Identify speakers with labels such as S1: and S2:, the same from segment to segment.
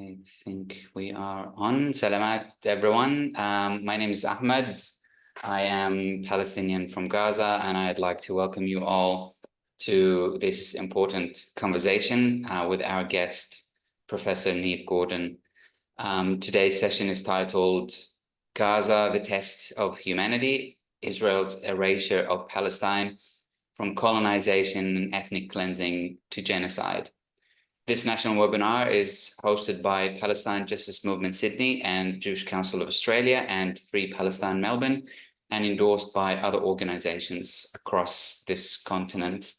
S1: I think we are on. Salamat, everyone. My name is Ahmed. I am Palestinian from Gaza, and I'd like to welcome you all to this important conversation with our guest, Professor Neve Gordon. Today's session is titled Gaza, the Test of Humanity, Israel's Erasure of Palestine, from Colonization and Ethnic Cleansing to Genocide. This national webinar is hosted by Palestine Justice Movement Sydney and Jewish Council of Australia and Free Palestine Melbourne, and endorsed by other organizations across this continent.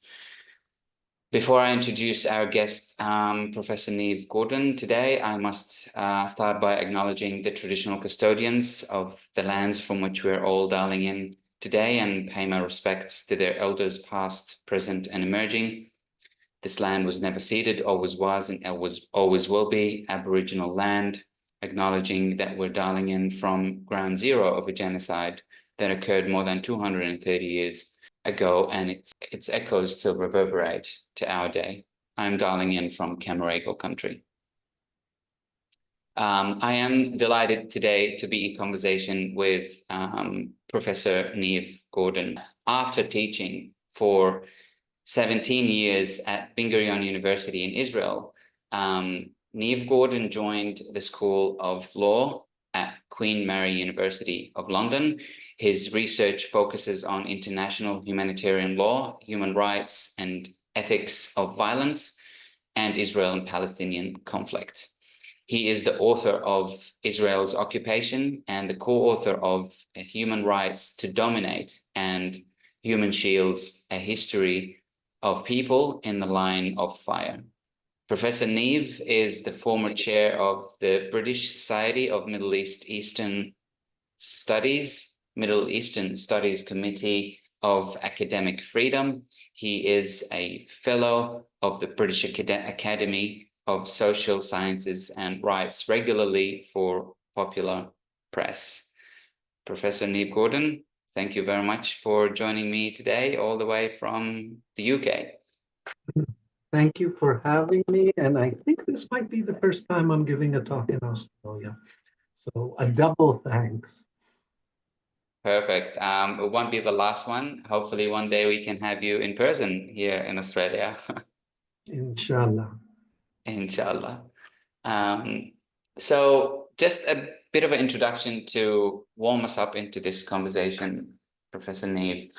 S1: Before I introduce our guest, Professor Neve Gordon today, I must start by acknowledging the traditional custodians of the lands from which we're all dialing in today and pay my respects to their elders past, present, and emerging. This land was never ceded, always was, and always will be Aboriginal land, acknowledging that we're dialing in from ground zero of a genocide that occurred more than 230 years ago, and its echoes still reverberate to our day. I'm dialing in from Camaragal country. I am delighted today to be in conversation with Professor Neve Gordon. After teaching for 17 years at Ben-Gurion University in Israel, Neve Gordon joined the School of Law at Queen Mary University of London. His research focuses on international humanitarian law, human rights, and ethics of violence, and Israel and Palestinian conflict. He is the author of Israel's Occupation and the co-author of Human Rights to Dominate and Human Shields, a History of People in the Line of Fire. Professor Neve is the former chair of the British Society of Middle Eastern Studies Committee of Academic Freedom. He is a fellow of the British Academy of Social Sciences and writes regularly for Popular Press. Professor Neve Gordon, thank you very much for joining me today, all the way from the UK.
S2: Thank you for having me. And I think this might be the first time I'm giving a talk in Australia. So a double thanks.
S1: Perfect. It won't be the last one. Hopefully one day we can have you in person here in Australia.
S2: Inshallah.
S1: Inshallah. So just a bit of an introduction to warm us up into this conversation, Professor Neve.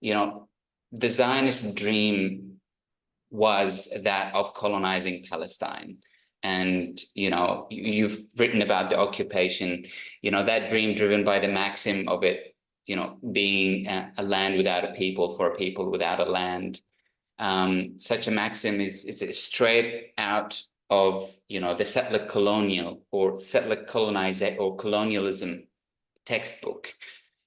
S1: You know, the Zionist dream was that of colonizing Palestine. And, you know, you've written about the occupation, you know, that dream driven by the maxim of it, you know, being a land without a people for a people without a land. Such a maxim is straight out of, you know, the settler colonial or settler colonization or colonialism textbook,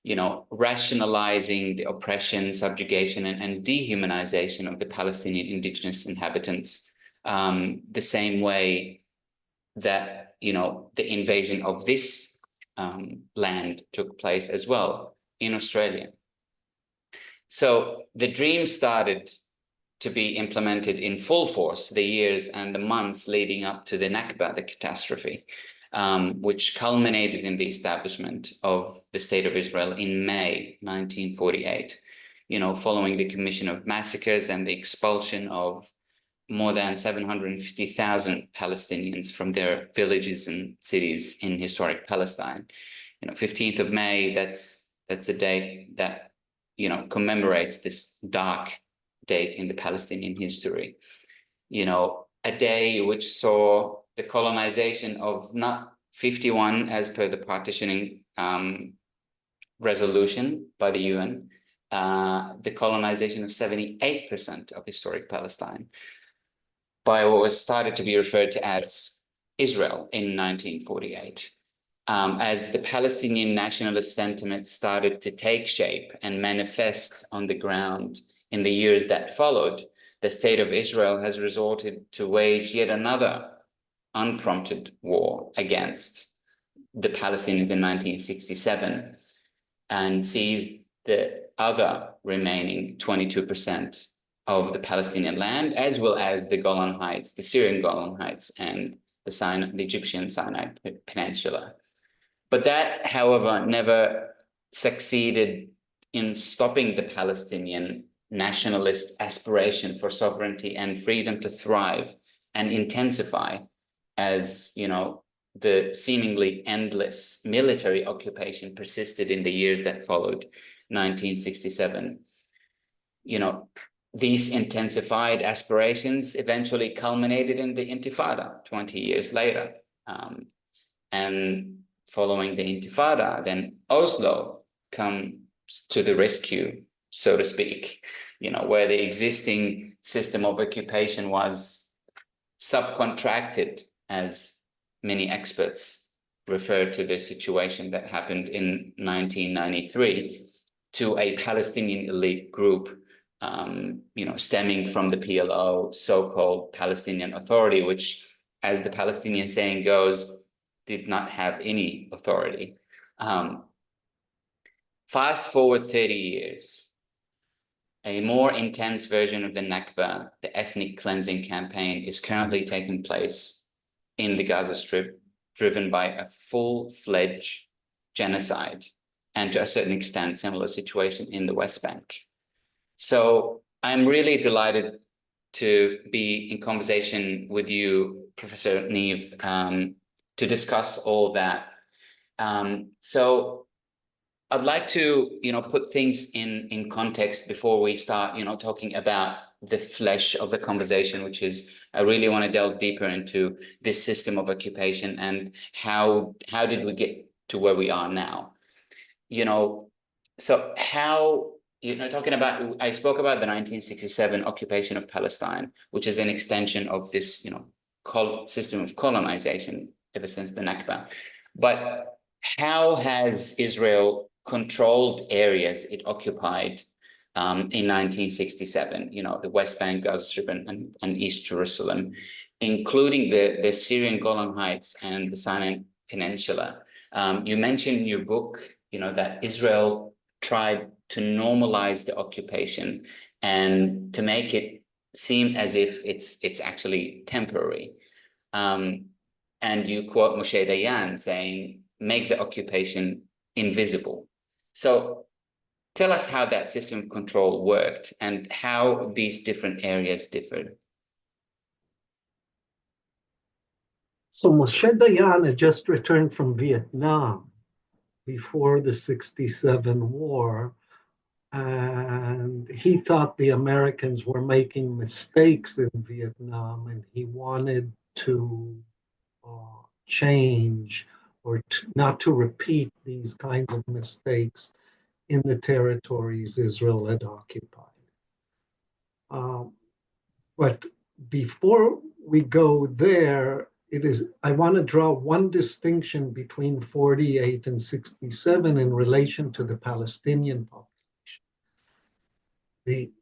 S1: you know, rationalizing the oppression, subjugation, and dehumanization of the Palestinian indigenous inhabitants, the same way that, you know, the invasion of this land took place as well in Australia. So the dream started to be implemented in full force the years and the months leading up to the Nakba, the catastrophe, which culminated in the establishment of the State of Israel in May 1948, you know, following the commission of massacres and the expulsion of more than 750,000 Palestinians from their villages and cities in historic Palestine. You know, 15th of May, that's a date that, you know, commemorates this dark date in the Palestinian history. You know, a day which saw the colonization of not 51 as per the partitioning resolution by the UN, the colonization of 78% of historic Palestine by what was started to be referred to as Israel in 1948. As the Palestinian nationalist sentiment started to take shape and manifest on the ground in the years that followed, the State of Israel has resorted to wage yet another unprompted war against the Palestinians in 1967 and seized the other remaining 22% of the Palestinian land, as well as the Golan Heights, the Syrian Golan Heights, and the Egyptian Sinai Peninsula. But that, however, never succeeded in stopping the Palestinian nationalist aspiration for sovereignty and freedom to thrive and intensify as, the seemingly endless military occupation persisted in the years that followed 1967. These intensified aspirations eventually culminated in the Intifada 20 years later. And following the Intifada, then Oslo comes to the rescue, so to speak, where the existing system of occupation was subcontracted, as many experts refer to the situation that happened in 1993, to a Palestinian elite group, stemming from the PLO, so-called Palestinian Authority, which, as the Palestinian saying goes, did not have any authority. Fast forward 30 years, a more intense version of the Nakba, the ethnic cleansing campaign, is currently taking place in the Gaza Strip, driven by a full-fledged genocide, and to a certain extent, similar situation in the West Bank. So I'm really delighted to be in conversation with you, Professor Neve, to discuss all that. So I'd like to, put things in context before we start, talking about the flesh of the conversation, which is, I really want to delve deeper into this system of occupation and how did we get to where we are now? So how, talking about, I spoke about the 1967 occupation of Palestine, which is an extension of this, system of colonization ever since the Nakba. But how has Israel controlled areas it occupied in 1967, the West Bank, Gaza Strip, and East Jerusalem, including the Syrian Golan Heights and the Sinai Peninsula? You mentioned in your book, that Israel tried to normalize the occupation and to make it seem as if it's actually temporary. And you quote Moshe Dayan saying, make the occupation invisible. So tell us how that system of control worked and how these different areas differed.
S2: So Moshe Dayan had just returned from Vietnam before the 67 war, and he thought the Americans were making mistakes in Vietnam, and he wanted to change or not to repeat these kinds of mistakes in the territories Israel had occupied. But before we go there, I want to draw one distinction between 48 and 67 in relation to the Palestinian population.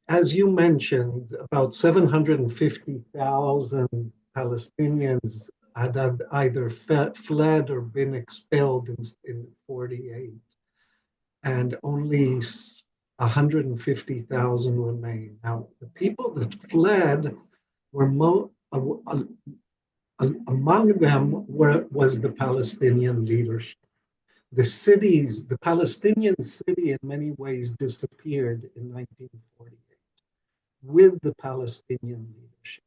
S2: As you mentioned, about 750,000 Palestinians had either fled or been expelled in 48, and only 150,000 remain. Now, the people that fled were among them was the Palestinian leadership. The Palestinian city in many ways disappeared in 1948 with the Palestinian leadership.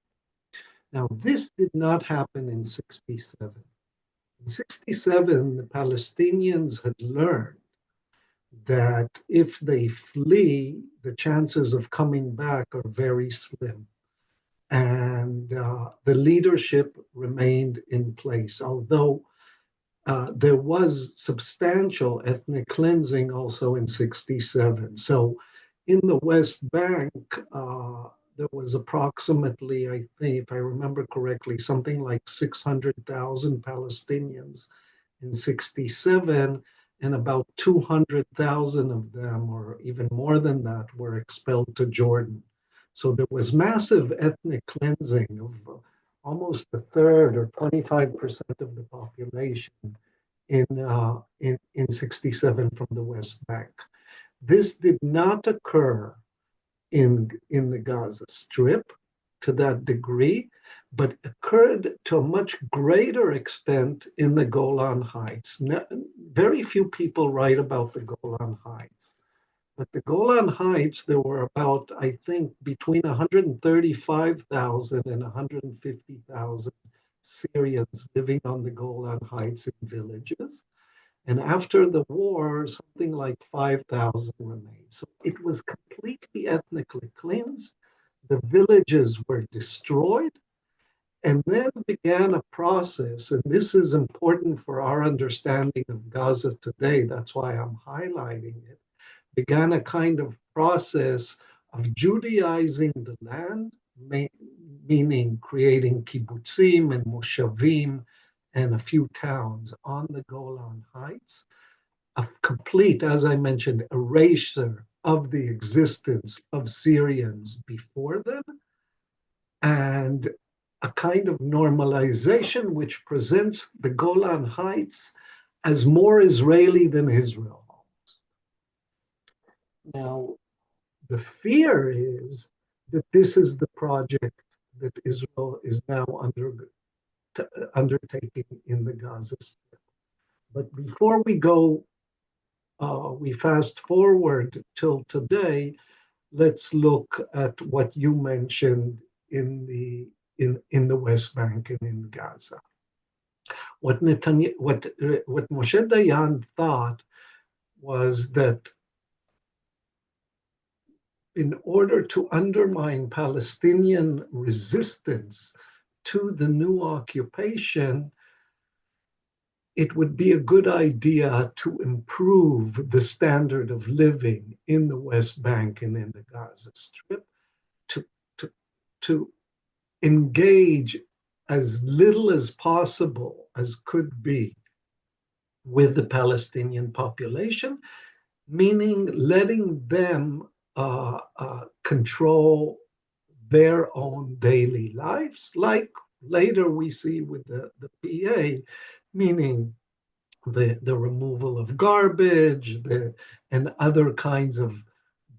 S2: Now, this did not happen in 67. In 67, the Palestinians had learned that if they flee, the chances of coming back are very slim. And the leadership remained in place, although there was substantial ethnic cleansing also in 67. So in the West Bank, there was approximately, I think, if I remember correctly, something like 600,000 Palestinians in 67, and about 200,000 of them, or even more than that, were expelled to Jordan. So there was massive ethnic cleansing of almost a third or 25% of the population in 67 from the West Bank. This did not occur in the Gaza Strip to that degree, but occurred to a much greater extent in the Golan Heights. Very few people write about the Golan Heights. But the Golan Heights, there were about, I think, between 135,000 and 150,000 Syrians living on the Golan Heights in villages. And after the war, something like 5,000 remained. So it was completely ethnically cleansed. The villages were destroyed. And then began a process, and this is important for our understanding of Gaza today. That's why I'm highlighting it. Began a kind of process of Judaizing the land, meaning creating kibbutzim and moshavim and a few towns on the Golan Heights, a complete, as I mentioned, erasure of the existence of Syrians before them, and a kind of normalization which presents the Golan Heights as more Israeli than Israel. Now, the fear is that this is the project that Israel is now undertaking in the Gaza Strip. But before we go, we fast forward till today, let's look at what you mentioned in the West Bank and in Gaza. What Moshe Dayan thought was that in order to undermine Palestinian resistance to the new occupation, it would be a good idea to improve the standard of living in the West Bank and in the Gaza Strip, to engage as little as possible as could be with the Palestinian population, meaning letting them control their own daily lives, like later we see with the PA, meaning the removal of garbage and other kinds of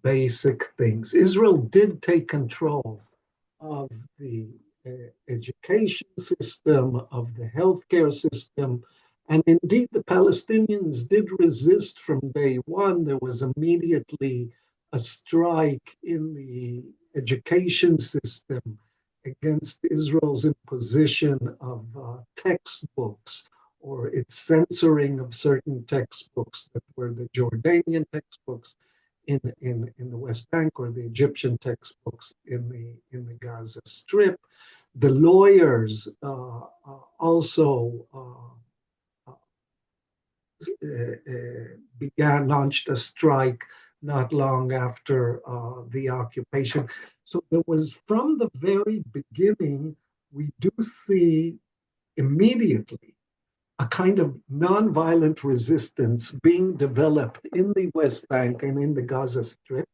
S2: basic things. Israel did take control of the education system, of the healthcare system, and indeed the Palestinians did resist from day one. There was immediately a strike in the education system against Israel's imposition of textbooks or its censoring of certain textbooks that were the Jordanian textbooks in the West Bank or the Egyptian textbooks in the Gaza Strip. The lawyers also launched a strike not long after the occupation. So there was, from the very beginning, we do see immediately a kind of nonviolent resistance being developed in the West Bank and in the Gaza Strip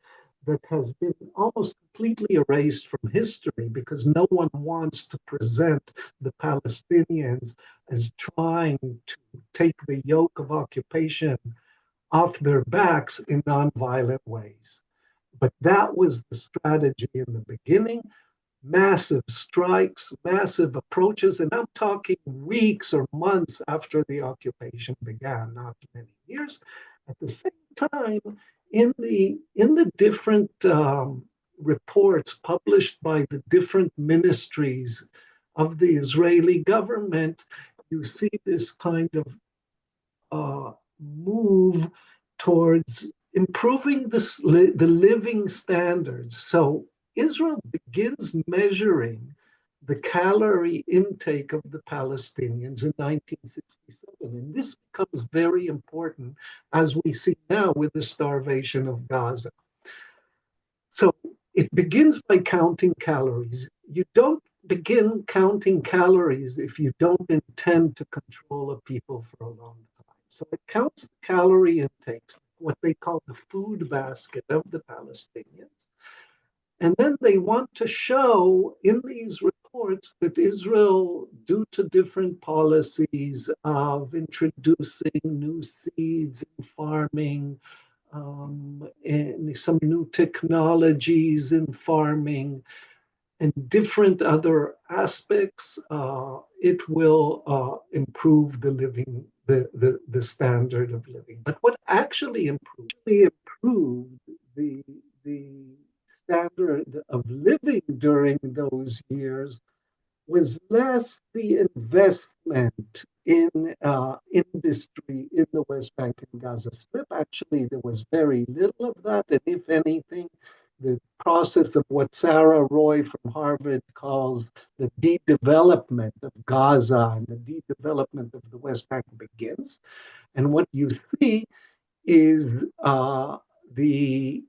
S2: that has been almost completely erased from history because no one wants to present the Palestinians as trying to take the yoke of occupation off their backs in nonviolent ways. But that was the strategy in the beginning. Massive strikes, massive approaches, and I'm talking weeks or months after the occupation began, not many years. At the same time, in the different reports published by the different ministries of the Israeli government, you see this kind of move towards improving the living standards. So Israel begins measuring the calorie intake of the Palestinians in 1967. And this becomes very important, as we see now with the starvation of Gaza. So it begins by counting calories. You don't begin counting calories if you don't intend to control a people for a long time. So it counts the calorie intakes, what they call the food basket of the Palestinians. And then they want to show in these reports that Israel, due to different policies of introducing new seeds in farming, and some new technologies in farming, and different other aspects, it will improve the standard of living. But what actually improved the standard of living during those years was less the investment in industry in the West Bank and Gaza Strip. Actually, there was very little of that. And if anything, the process of what Sarah Roy from Harvard calls the de-development of Gaza and the de-development of the West Bank begins. And what you see is the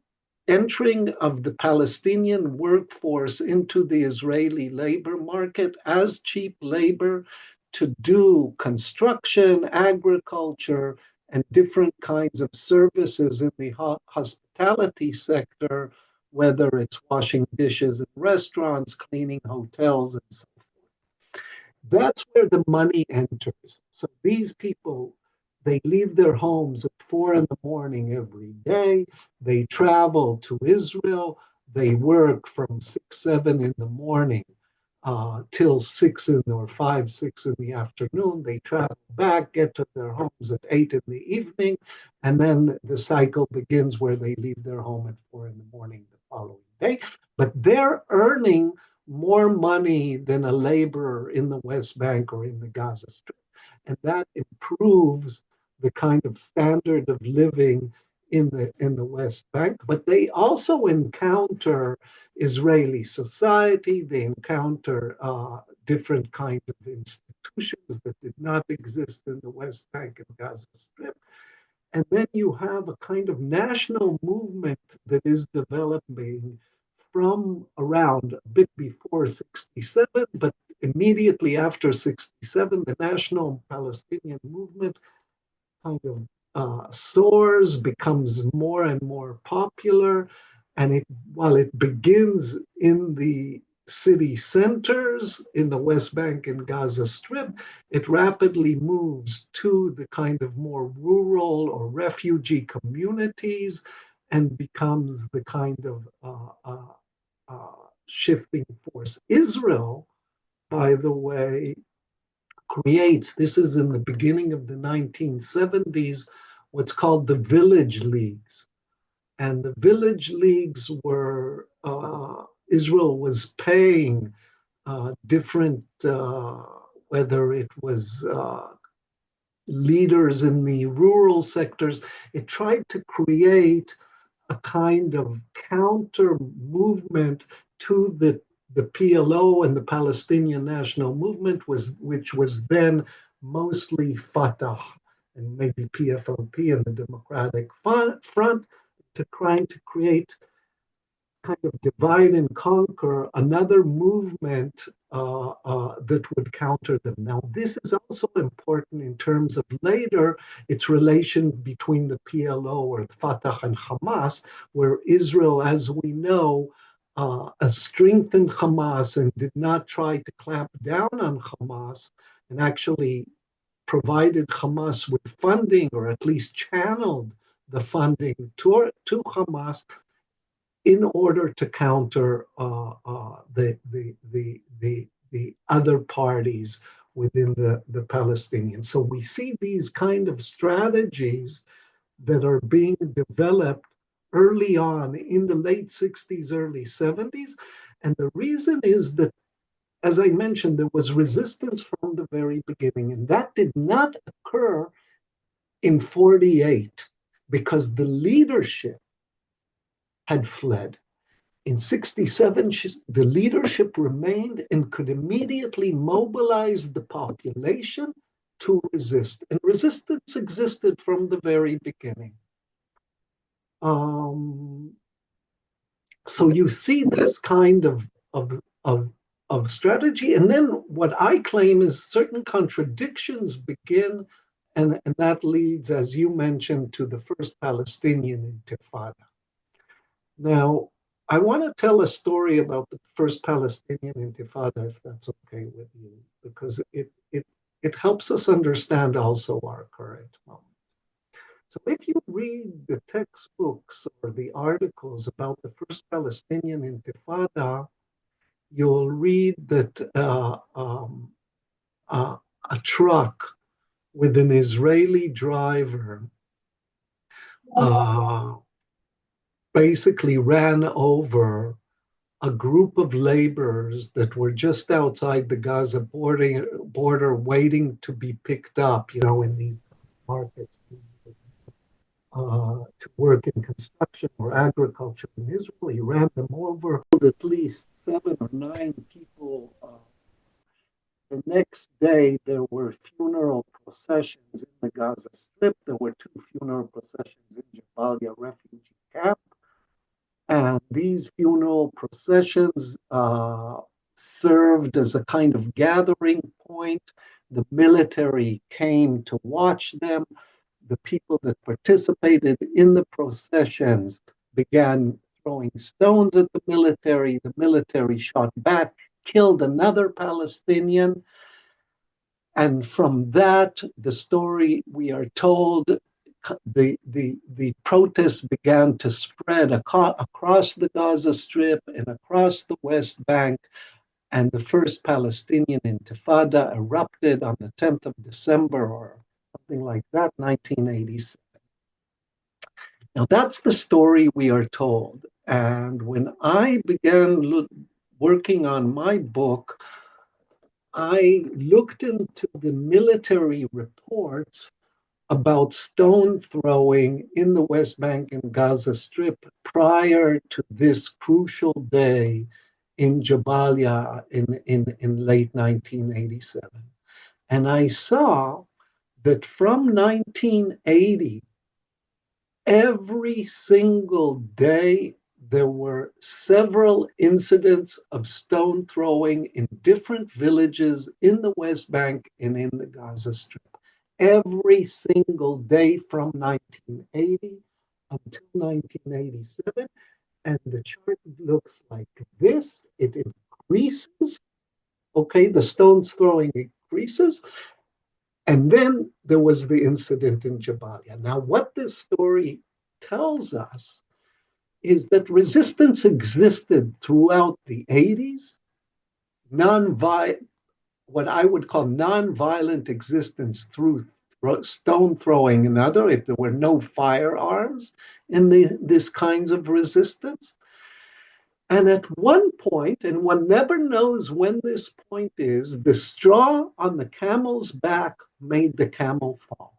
S2: entering of the Palestinian workforce into the Israeli labor market as cheap labor to do construction, agriculture, and different kinds of services in the hospitality sector, whether it's washing dishes in restaurants, cleaning hotels, and so forth. That's where the money enters. So these people, they leave their homes at 4 in the morning every day. They travel to Israel. They work from 6, 7 in the morning till 5, 6 in the afternoon. They travel back, get to their homes at 8 in the evening, and then the cycle begins where they leave their home at 4 in the morning the following day. But they're earning more money than a laborer in the West Bank or in the Gaza Strip. And that improves the kind of standard of living in the West Bank. But they also encounter Israeli society. They encounter different kinds of institutions that did not exist in the West Bank and Gaza Strip. And then you have a kind of national movement that is developing from around a bit before 67, but immediately after 67, the national Palestinian movement kind of soars, becomes more and more popular. And while it begins in the city centers in the West Bank and Gaza Strip, it rapidly moves to the kind of more rural or refugee communities and becomes the kind of shifting force. Israel, by the way, creates, this is in the beginning of the 1970s, what's called the village leagues. And the village leagues were, Israel was paying different, whether it was leaders in the rural sectors, it tried to create a kind of counter movement to the PLO and the Palestinian National Movement, which was then mostly Fatah and maybe PFLP and the Democratic Front, to trying to create kind of divide and conquer another movement that would counter them. Now, this is also important in terms of later its relation between the PLO or Fatah and Hamas, where Israel, as we know, strengthened Hamas and did not try to clamp down on Hamas and actually provided Hamas with funding or at least channeled the funding to Hamas in order to counter the other parties within the Palestinians. So we see these kind of strategies that are being developed early on in the late 60s, early 70s. And the reason is that, as I mentioned, there was resistance from the very beginning, and that did not occur in 48 because the leadership had fled. In 67, the leadership remained and could immediately mobilize the population to resist. And resistance existed from the very beginning. So you see this kind of strategy. And then what I claim is certain contradictions begin, and that leads, as you mentioned, to the first Palestinian Intifada. Now, I want to tell a story about the first Palestinian Intifada, if that's okay with you, because it helps us understand also our current moment. So if you read the textbooks or the articles about the first Palestinian Intifada, you'll read that a truck with an Israeli driver uh, basically ran over a group of laborers that were just outside the Gaza border waiting to be picked up, in these markets to work in construction or agriculture in Israel. He ran them over, at least 7 or 9 people. The next day, there were funeral processions in the Gaza Strip. There were 2 funeral processions in Jabalia refugee camp. And these funeral processions served as a kind of gathering point. The military came to watch them. The people that participated in the processions began throwing stones at the military. The military shot back, killed another Palestinian. And from that, the story we are told, the protests began to spread across the Gaza Strip and across the West Bank, and the first Palestinian Intifada erupted on the 10th of December or something like that, 1987. Now, that's the story we are told. And when I began working on my book, I looked into the military reports about stone throwing in the West Bank and Gaza Strip prior to this crucial day in Jabalia in late 1987. And I saw that from 1980, every single day, there were several incidents of stone throwing in different villages in the West Bank and in the Gaza Strip. Every single day from 1980 until 1987. And the chart looks like this. It increases. Okay, the stones throwing increases. And then there was the incident in Jabalia. Now, what this story tells us is that resistance existed throughout the 80s, what I would call nonviolent existence through stone throwing and other, if there were no firearms in this kinds of resistance. And at one point, and one never knows when this point is, the straw on the camel's back made the camel fall.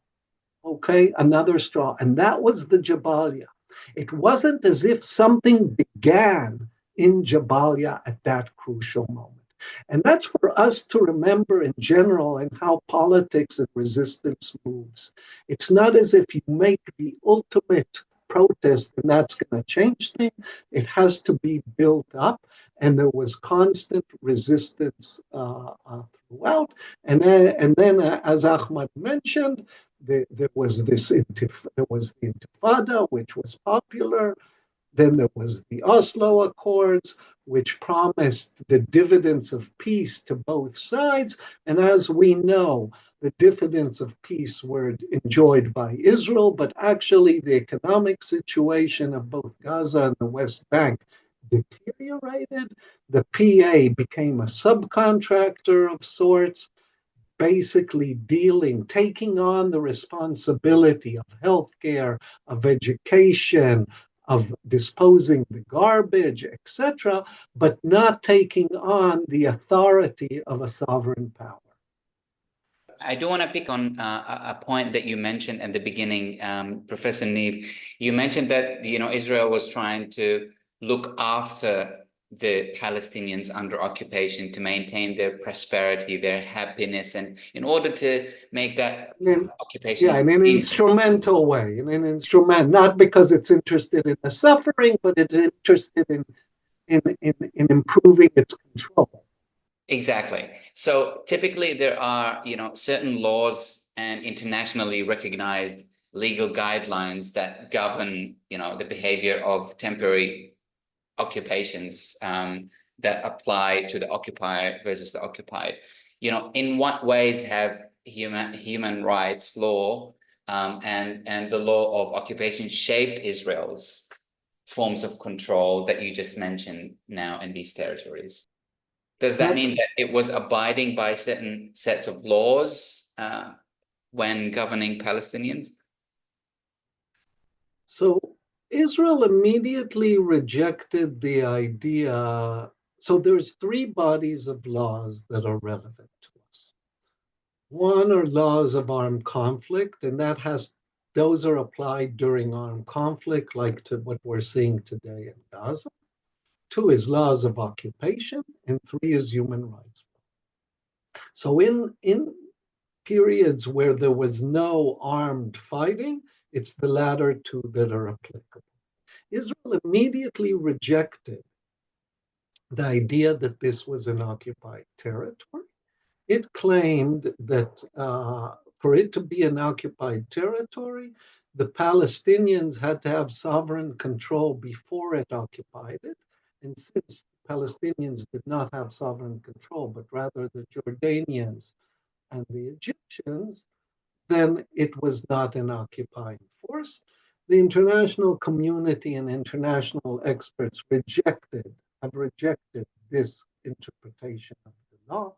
S2: Okay, another straw. And that was the Jabalia. It wasn't as if something began in Jabalia at that crucial moment. And that's for us to remember in general and how politics and resistance moves. It's not as if you make the ultimate protest and that's going to change things. It has to be built up. And there was constant resistance throughout. And then as Ahmad mentioned, there was the Intifada, which was popular. Then there was the Oslo Accords, which promised the dividends of peace to both sides. And as we know, the dividends of peace were enjoyed by Israel, but actually the economic situation of both Gaza and the West Bank deteriorated. The PA became a subcontractor of sorts, basically taking on the responsibility of healthcare, of education, of disposing the garbage, etc., but not taking on the authority of a sovereign power.
S1: I do want to pick on a point that you mentioned at the beginning, Professor Neve. You mentioned that Israel was trying to look after the Palestinians under occupation to maintain their prosperity, their happiness, and in order to make that occupation.
S2: Yeah, in an instrumental way, not because it's interested in the suffering, but it's interested in improving its control.
S1: Exactly. So typically there are, certain laws and internationally recognized legal guidelines that govern, the behavior of temporary occupations that apply to the occupier versus the occupied. In what ways have human rights law and the law of occupation shaped Israel's forms of control that you just mentioned now in these territories? Does that
S2: That's
S1: mean that it was abiding by certain sets of laws when governing Palestinians?
S2: so Israel immediately rejected the idea. So there's three bodies of laws that are relevant to us. One are laws of armed conflict, and those are applied during armed conflict, like to what we're seeing today in Gaza. Two is laws of occupation, and three is human rights. So in periods where there was no armed fighting, it's the latter two that are applicable. Israel immediately rejected the idea that this was an occupied territory. It claimed that for it to be an occupied territory, the Palestinians had to have sovereign control before it occupied it. And since Palestinians did not have sovereign control, but rather the Jordanians and the Egyptians, then it was not an occupying force. The international community and international experts have rejected this interpretation of the law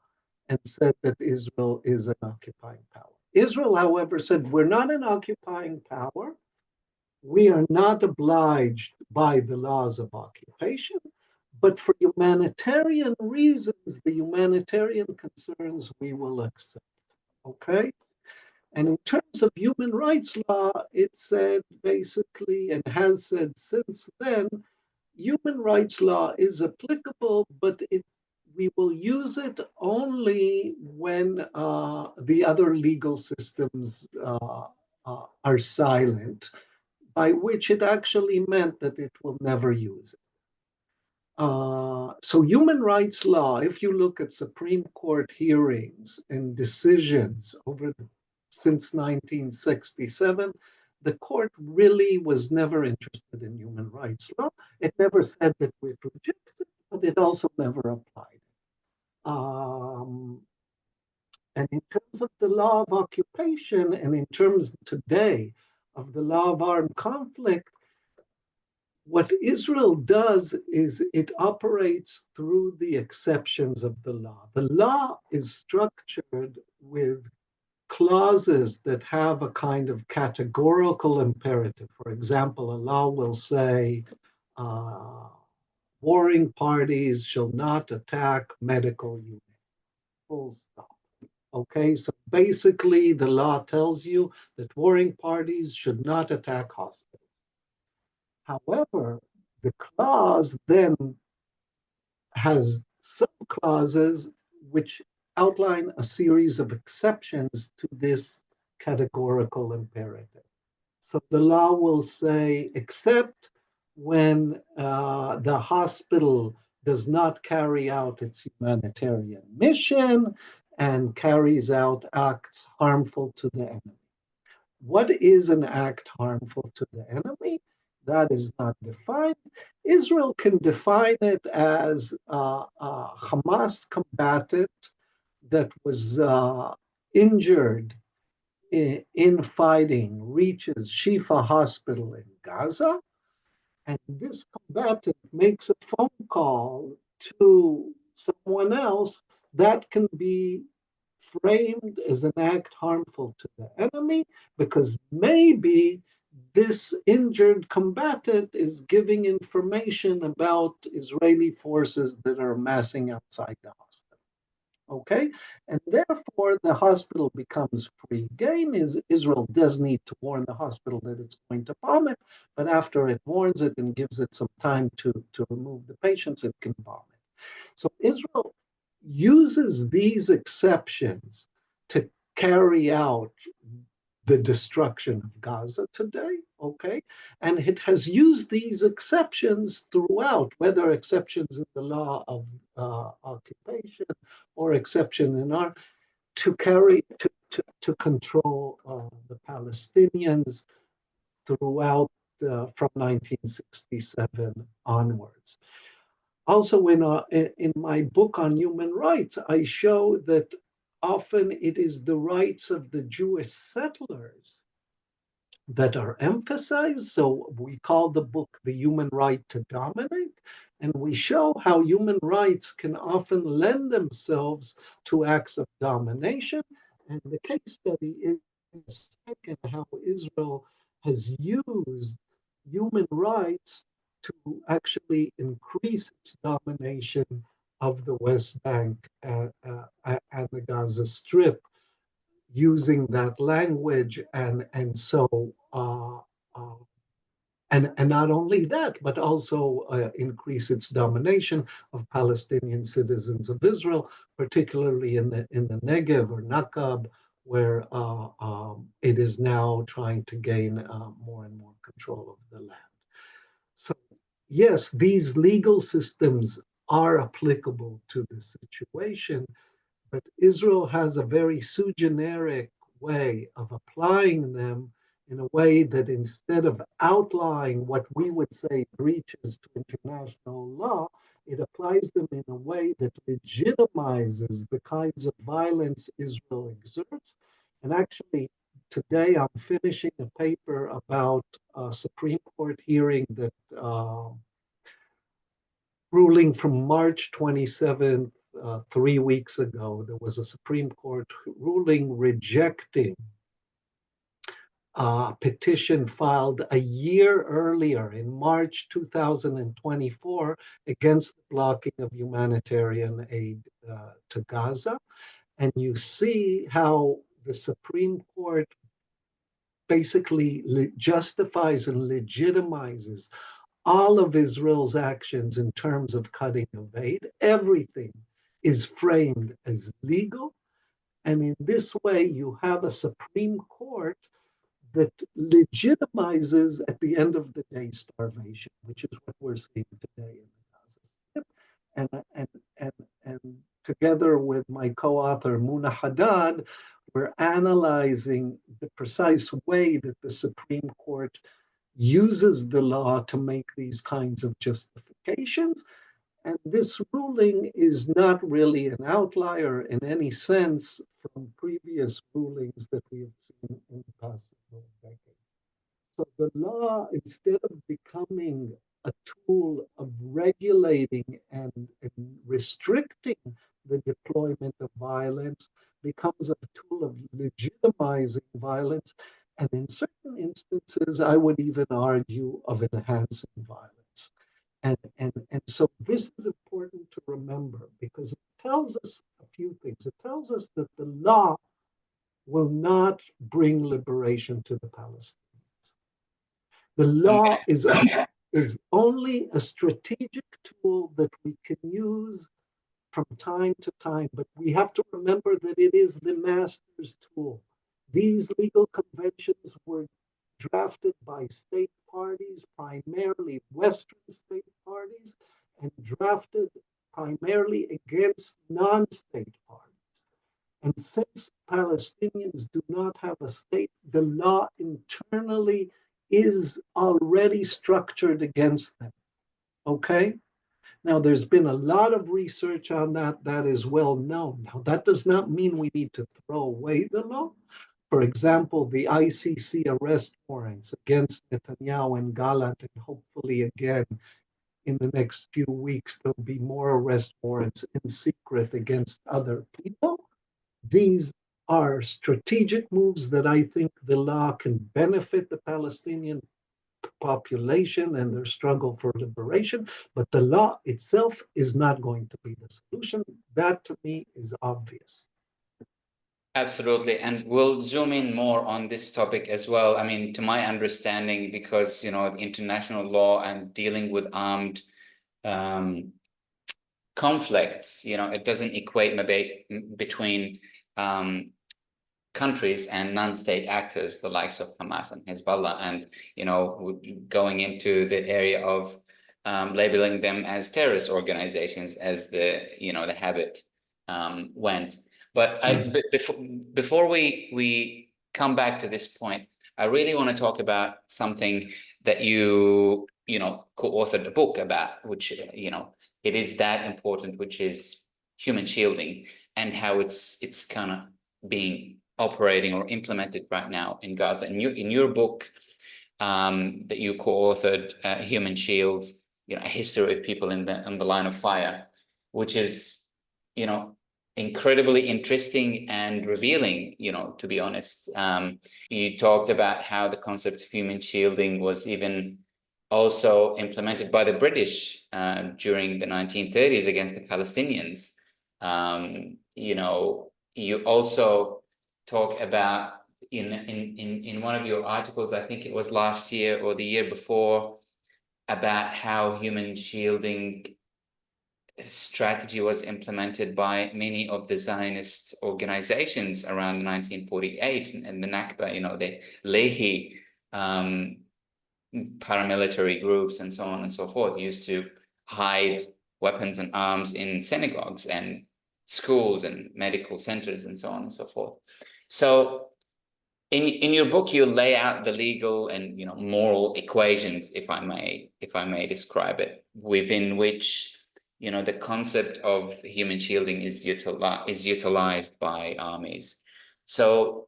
S2: and said that Israel is an occupying power. Israel, however, said we're not an occupying power. We are not obliged by the laws of occupation, but for humanitarian reasons, the humanitarian concerns we will accept. Okay? And in terms of human rights law, it said basically, and has said since then, human rights law is applicable, but we will use it only when the other legal systems are silent, by which it actually meant that it will never use it. So human rights law, if you look at Supreme Court hearings and decisions since 1967, the court really was never interested in human rights law. It never said that it rejected it, but it also never applied it. And in terms of the law of occupation, and in terms today of the law of armed conflict, what Israel does is it operates through the exceptions of the law. The law is structured with clauses that have a kind of categorical imperative. For example, a law will say, warring parties shall not attack medical units. Full stop. Okay, so basically the law tells you that warring parties should not attack hospitals. However, the clause then has subclauses which outline a series of exceptions to this categorical imperative. So the law will say, except when the hospital does not carry out its humanitarian mission and carries out acts harmful to the enemy. What is an act harmful to the enemy? That is not defined. Israel can define it as a Hamas combatant that was injured in fighting reaches Shifa Hospital in Gaza, and this combatant makes a phone call to someone else that can be framed as an act harmful to the enemy because maybe this injured combatant is giving information about Israeli forces that are massing outside the hospital. Okay, and therefore the hospital becomes free game. Israel does need to warn the hospital that it's going to bomb it, but after it warns it and gives it some time to remove the patients, it can bomb it. So Israel uses these exceptions to carry out the destruction of Gaza today, okay? And it has used these exceptions throughout, whether exceptions in the law of occupation or exception in our, to control the Palestinians throughout from 1967 onwards. Also, in my book on human rights, I show that often it is the rights of the Jewish settlers that are emphasized. So we call the book The Human Right to Dominate. And we show how human rights can often lend themselves to acts of domination. And the case study is second, how Israel has used human rights to actually increase its domination of the West Bank and the Gaza Strip, using that language, and so and not only that, but also increase its domination of Palestinian citizens of Israel, particularly in the Negev or Nakab, where it is now trying to gain more and more control of the land. So yes, these legal systems are applicable to the situation, but Israel has a very sui generis way of applying them, in a way that instead of outlining what we would say breaches to international law, it applies them in a way that legitimizes the kinds of violence Israel exerts. And actually, today I'm finishing a paper about a Supreme Court hearing that ruling from March 27th, 3 weeks ago. There was a Supreme Court ruling rejecting a petition filed a year earlier in March 2024 against the blocking of humanitarian aid to Gaza. And you see how the Supreme Court basically justifies and legitimizes all of Israel's actions in terms of cutting of aid. Everything is framed as legal. And in this way, you have a Supreme Court that legitimizes, at the end of the day, starvation, which is what we're seeing today in the Gaza Strip. And together with my co-author, Muna Haddad, we're analyzing the precise way that the Supreme Court uses the law to make these kinds of justifications. And this ruling is not really an outlier in any sense from previous rulings that we have seen in the past decades. So the law, instead of becoming a tool of regulating and restricting the deployment of violence, becomes a tool of legitimizing violence, and in certain instances, I would even argue of enhancing violence. And so this is important to remember, because it tells us a few things. It tells us that the law will not bring liberation to the Palestinians. The law is only a strategic tool that we can use from time to time, but we have to remember that it is the master's tool. These legal conventions were drafted by state parties, primarily Western state parties, and drafted primarily against non-state parties. And since Palestinians do not have a state, the law internally is already structured against them. Okay? Now, there's been a lot of research on that. That is well known. Now, that does not mean we need to throw away the law. For example, the ICC arrest warrants against Netanyahu and Gallant, and hopefully again in the next few weeks, there'll be more arrest warrants in secret against other people. These are strategic moves that I think the law can benefit the Palestinian population and their struggle for liberation, but the law itself is not going to be the solution. That to me is obvious.
S1: Absolutely. And we'll zoom in more on this topic as well. I mean, to my understanding, because, international law and dealing with armed conflicts, it doesn't equate maybe between countries and non-state actors, the likes of Hamas and Hezbollah, and, going into the area of labeling them as terrorist organizations, as the habit went. But before we come back to this point, I really want to talk about something that you co-authored a book about, which it is that important, which is human shielding, and how it's kind of being operating or implemented right now in Gaza. In your book that you co-authored, Human Shields, a history of people in the line of fire, which is, incredibly interesting and revealing, to be honest. You talked about how the concept of human shielding was even also implemented by the British during the 1930s against the Palestinians. You also talk about in one of your articles, I think it was last year or the year before, about how human shielding strategy was implemented by many of the Zionist organizations around 1948 and the Nakba, the Lehi paramilitary groups and so on and so forth used to hide weapons and arms in synagogues and schools and medical centers and so on and so forth. So in your book, you lay out the legal and moral equations, if I may describe it, within which the concept of human shielding is utilized by armies. So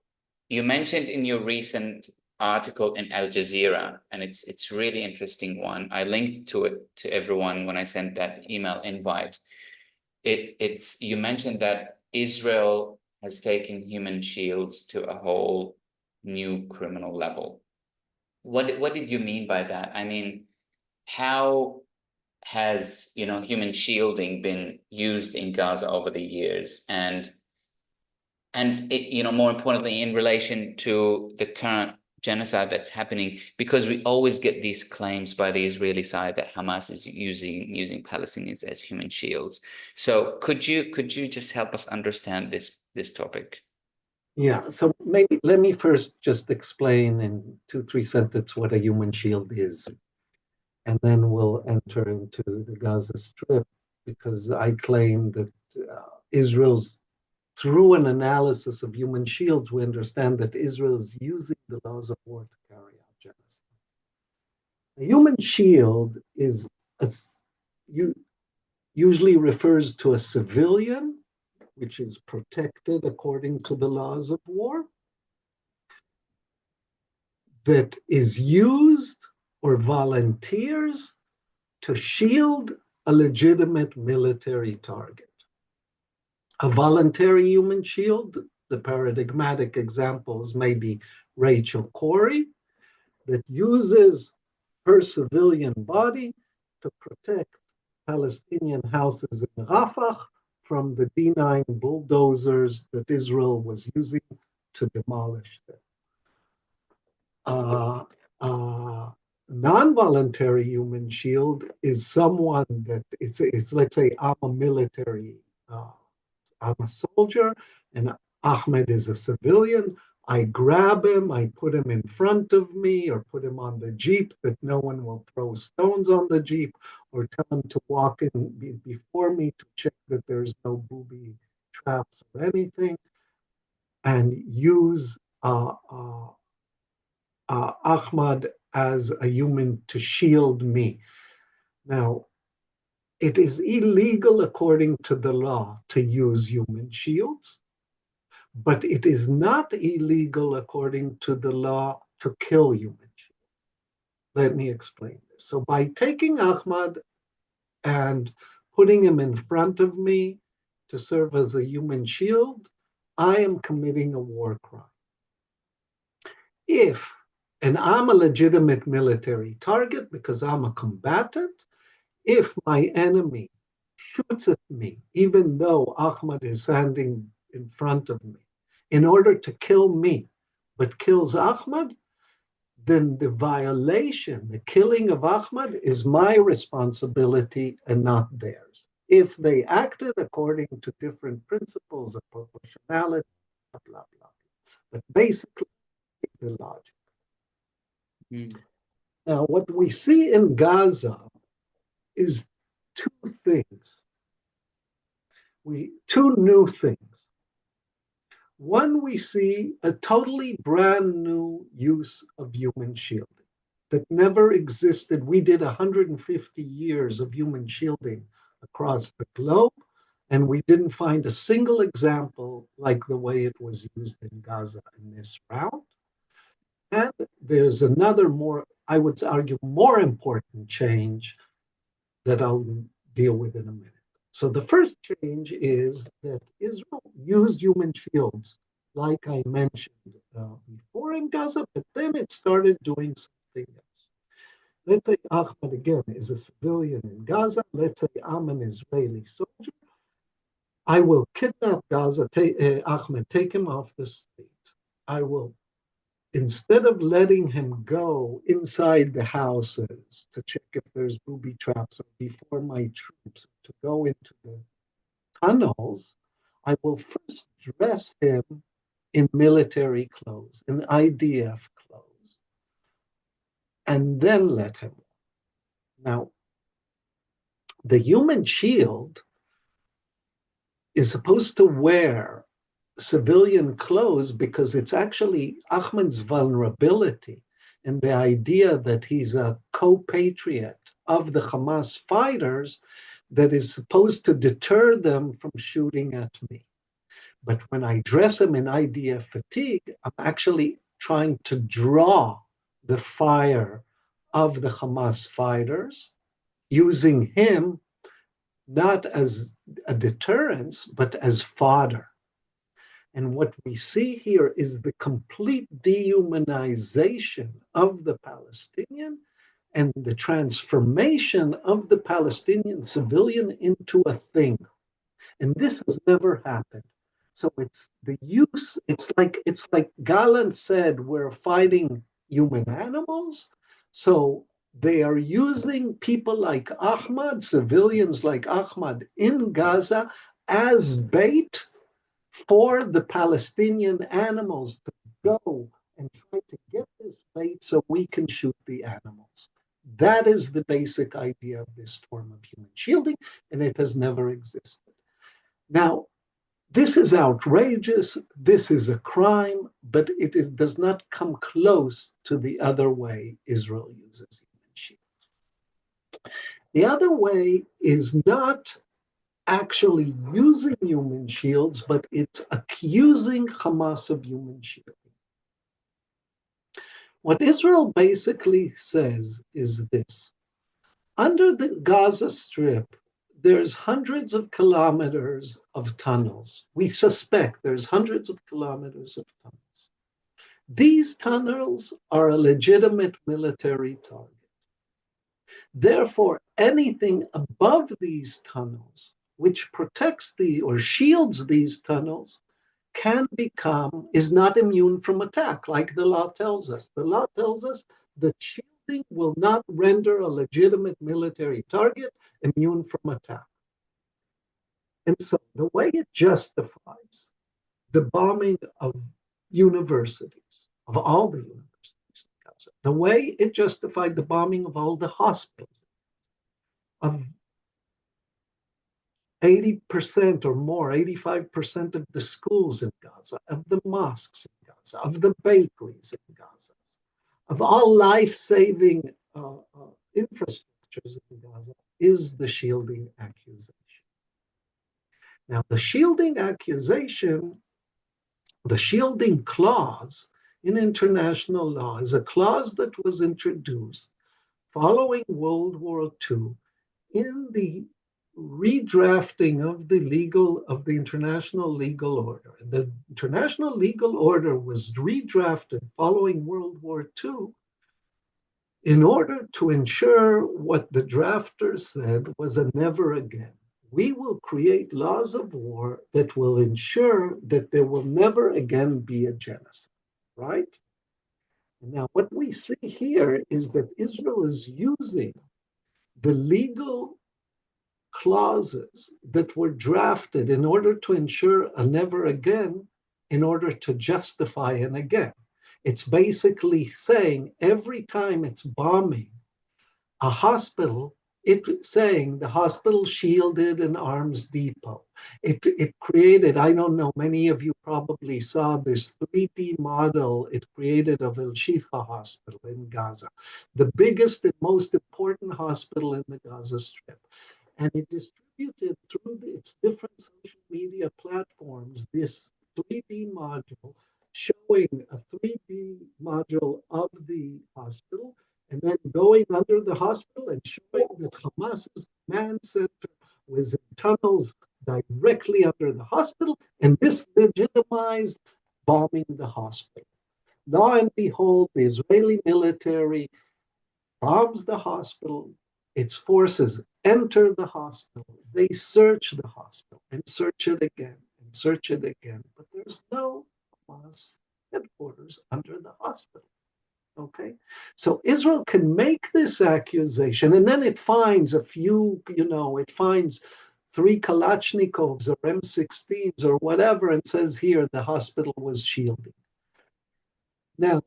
S1: you mentioned in your recent article in Al Jazeera, and it's really interesting one. I linked to it to everyone when I sent that email invite. You mentioned that Israel has taken human shields to a whole new criminal level. What did you mean by that? I mean, how has human shielding been used in Gaza over the years, and more importantly in relation to the current genocide that's happening, because we always get these claims by the Israeli side that Hamas is using Palestinians as human shields. So could you just help us understand this topic?
S2: Yeah, so maybe let me first just explain in 2-3 sentences what a human shield is, and then we'll enter into the Gaza Strip, because I claim that Israel's, through an analysis of human shields, we understand that Israel is using the laws of war to carry out genocide. A human shield is usually refers to a civilian which is protected according to the laws of war, that is used or volunteers to shield a legitimate military target. A voluntary human shield, the paradigmatic examples may be Rachel Corrie, that uses her civilian body to protect Palestinian houses in Rafah from the D9 bulldozers that Israel was using to demolish them. Non-voluntary human shield is someone that it's let's say I'm a military, I'm a soldier, and Ahmed is a civilian. I grab him, I put him in front of me, or put him on the Jeep that no one will throw stones on the Jeep, or tell him to walk in before me to check that there's no booby traps or anything, and use Ahmad as a human to shield me. Now, it is illegal according to the law to use human shields, but it is not illegal according to the law to kill human shields. Let me explain this. So by taking Ahmad and putting him in front of me to serve as a human shield, I am committing a war crime. And I'm a legitimate military target because I'm a combatant, if my enemy shoots at me, even though Ahmad is standing in front of me, in order to kill me, but kills Ahmad, then the violation, the killing of Ahmad, is my responsibility and not theirs. If they acted according to different principles of proportionality, blah, blah, blah. But basically, it's the logic. Now, what we see in Gaza is two things. Two new things. One, we see a totally brand new use of human shielding that never existed. We did 150 years of human shielding across the globe, and we didn't find a single example like the way it was used in Gaza in this round. And there's another more, I would argue, more important change that I'll deal with in a minute. So the first change is that Israel used human shields, like I mentioned before in Gaza, but then it started doing something else. Let's say Ahmad again is a civilian in Gaza. Let's say I'm an Israeli soldier. I will kidnap Ahmed, take him off the street. I will, instead of letting him go inside the houses to check if there's booby traps or before my troops to go into the tunnels, I will first dress him in military clothes, in IDF clothes, and then let him. Now, the human shield is supposed to wear civilian clothes because it's actually Ahmed's vulnerability and the idea that he's a co-patriot of the Hamas fighters that is supposed to deter them from shooting at me. But when I dress him in IDF fatigue, I'm actually trying to draw the fire of the Hamas fighters using him not as a deterrence, but as fodder. And what we see here is the complete dehumanization of the Palestinian and the transformation of the Palestinian civilian into a thing. And this has never happened. So it's the use, it's like Gallant said, we're fighting human animals. So they are using people like Ahmad, civilians like Ahmad in Gaza as bait for the Palestinian animals to go and try to get this bait so we can shoot the animals. That is the basic idea of this form of human shielding, and it has never existed. Now, this is outrageous, this is a crime, but does not come close to the other way Israel uses human shield. The other way is not actually using human shields, but it's accusing Hamas of human shielding. What Israel basically says is this. Under the Gaza Strip, there's hundreds of kilometers of tunnels. We suspect there's hundreds of kilometers of tunnels. These tunnels are a legitimate military target. Therefore, anything above these tunnels, which protects or shields these tunnels, is not immune from attack, like the law tells us. The law tells us that shielding will not render a legitimate military target immune from attack. And so the way it justifies the bombing of universities, of all the universities in Gaza, the way it justified the bombing of all the hospitals, of 80% or more, 85% of the schools in Gaza, of the mosques in Gaza, of the bakeries in Gaza, of all life-saving infrastructures in Gaza, is the shielding accusation. Now, the shielding accusation, the shielding clause in international law is a clause that was introduced following World War II in the redrafting of the international legal order. The international legal order was redrafted following World War II in order to ensure what the drafters said was a never again. We will create laws of war that will ensure that there will never again be a genocide, right? Now, what we see here is that Israel is using the legal clauses that were drafted in order to ensure a never again, in order to justify an again. It's basically saying every time it's bombing a hospital, it's saying the hospital shielded an arms depot. It created, I don't know, many of you probably saw this 3D model it created of El Shifa Hospital in Gaza, the biggest and most important hospital in the Gaza Strip. And it distributed through its different social media platforms this 3D module showing a 3D module of the hospital and then going under the hospital and showing that Hamas's command center was in tunnels directly under the hospital, and this legitimized bombing the hospital. Lo and behold, the Israeli military bombs the hospital. Its forces enter the hospital. They search the hospital and search it again and search it again. But there's no Hamas headquarters under the hospital. Okay, so Israel can make this accusation, and then it finds a few, it finds 3 Kalashnikovs or M16s or whatever, and says here the hospital was shielded. Now,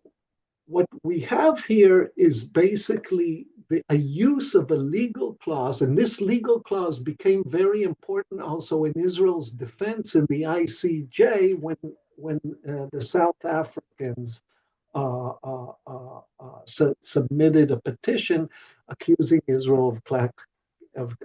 S2: what we have here is basically a use of a legal clause, and this legal clause became very important also in Israel's defense in the ICJ when the South Africans submitted a petition accusing Israel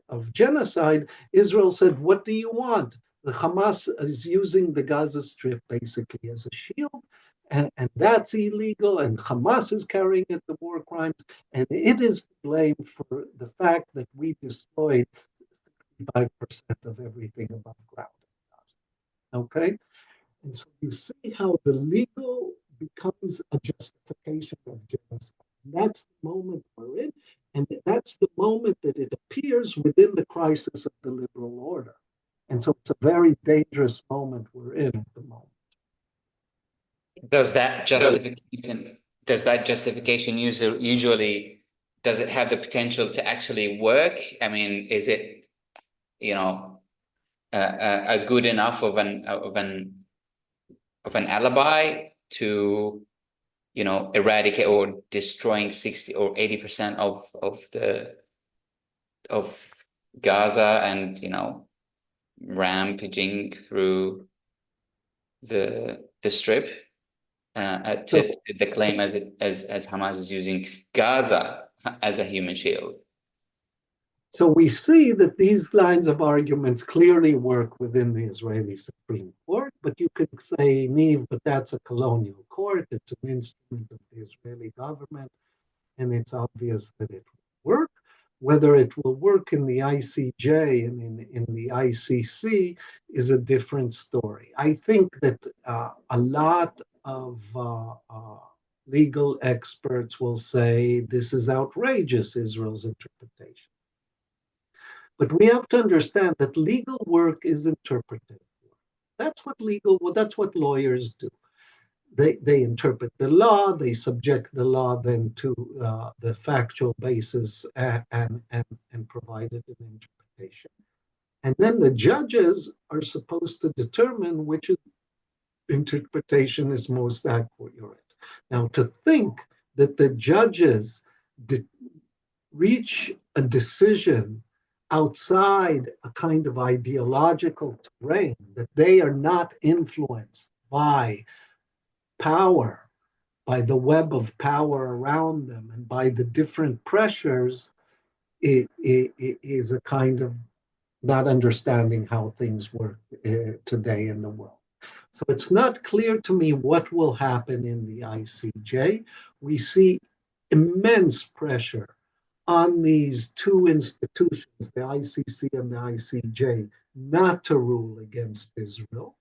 S2: of genocide. Israel said, "What do you want?" The Hamas is using the Gaza Strip basically as a shield, and that's illegal, and Hamas is carrying out the war crimes, and it is to blame for the fact that we destroyed 5% of everything above ground in Gaza. Okay? And so you see how the legal becomes a justification of genocide. That's the moment we're in, and that's the moment that it appears within the crisis of the liberal order. And so it's a very dangerous moment we're in at the moment.
S1: Does that justification usually does it have the potential to actually work? I mean, is it, a good enough of an alibi to, eradicate or destroying 60 or 80% of Gaza and, rampaging through the strip, to the claim as Hamas is using Gaza as a human shield?
S2: So we see that these lines of arguments clearly work within the Israeli Supreme Court, but you could say, Neve, but that's a colonial court, it's an instrument of the Israeli government, and it's obvious that it will work. Whether it will work in the ICJ and in the ICC is a different story. I think that a lot of legal experts will say this is outrageous, Israel's interpretation. But we have to understand that legal work is interpretive work. That's what lawyers do. They interpret the law, they subject the law then to the factual basis and provide it an interpretation. And then the judges are supposed to determine which interpretation is most accurate. Now, to think that the judges reach a decision outside a kind of ideological terrain, that they are not influenced by power, by the web of power around them, and by the different pressures, it is a kind of not understanding how things work today in the world. So it's not clear to me what will happen in the ICJ. We see immense pressure on these two institutions, the ICC and the ICJ, not to rule against Israel.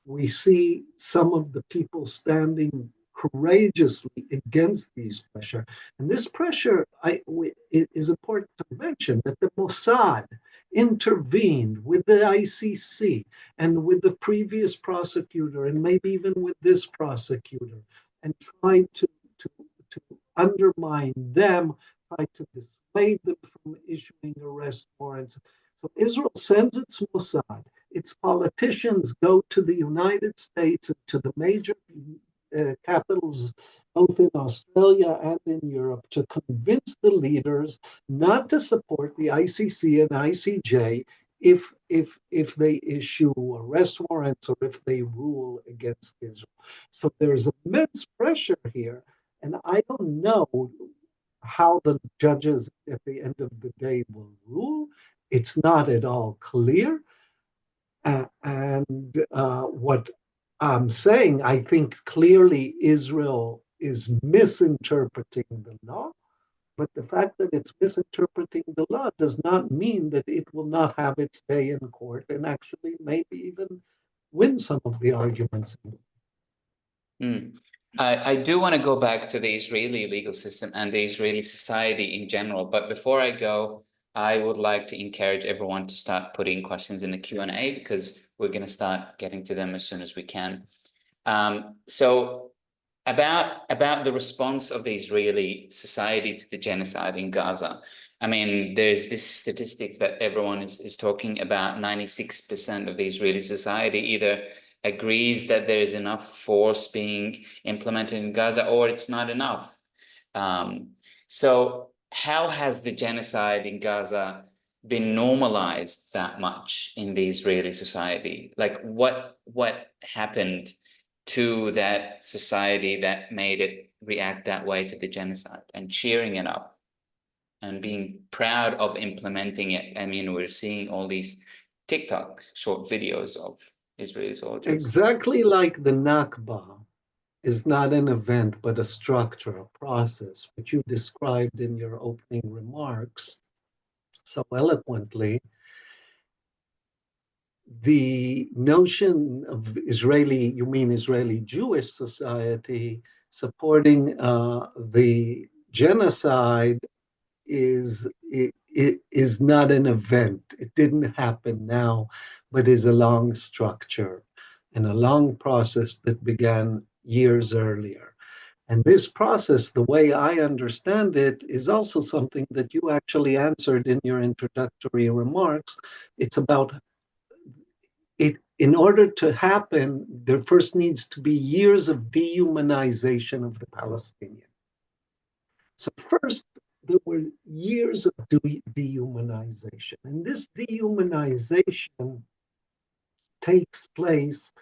S2: We see some of the people standing courageously against these pressure. And this pressure, it is important to mention that the Mossad intervened with the ICC and with the previous prosecutor, and maybe even with this prosecutor, and tried to undermine them, tried to dissuade them from issuing arrest warrants. So Israel sends its Mossad. Its politicians go to the United States and to the major capitals, both in Australia and in Europe, to convince the leaders not to support the ICC and ICJ if they issue arrest warrants or if they rule against Israel. So there's immense pressure here, and I don't know how the judges at the end of the day will rule. It's not at all clear. And what I'm saying, I think clearly Israel is misinterpreting the law, But the fact that it's misinterpreting the law does not mean that it will not have its day in court and actually maybe even win some of the arguments.
S1: Mm. I do want to go back to the Israeli legal system and the Israeli society in general, but before I go, I would like to encourage everyone to start putting questions in the Q&A because we're going to start getting to them as soon as we can. So about the response of the Israeli society to the genocide in Gaza. I mean, there's this statistics that everyone is talking about. 96% of the Israeli society either agrees that there is enough force being implemented in Gaza or it's not enough. So how has the genocide in Gaza been normalized that much in the Israeli society? Like what happened to that society that made it react that way to the genocide and cheering it up and being proud of implementing it? I mean, we're seeing all these TikTok short videos of Israeli soldiers.
S2: Exactly like the Nakba is not an event, but a structure, a process, which you described in your opening remarks so eloquently. The notion of Israeli, you mean Israeli Jewish society, supporting the genocide is not an event. It didn't happen now, but is a long structure and a long process that began years earlier. And this process, the way I understand it, is also something that you actually answered in your introductory remarks. It's about it. In order to happen, there first needs to be years of dehumanization of the Palestinians. So first, there were years of dehumanization. And this dehumanization takes place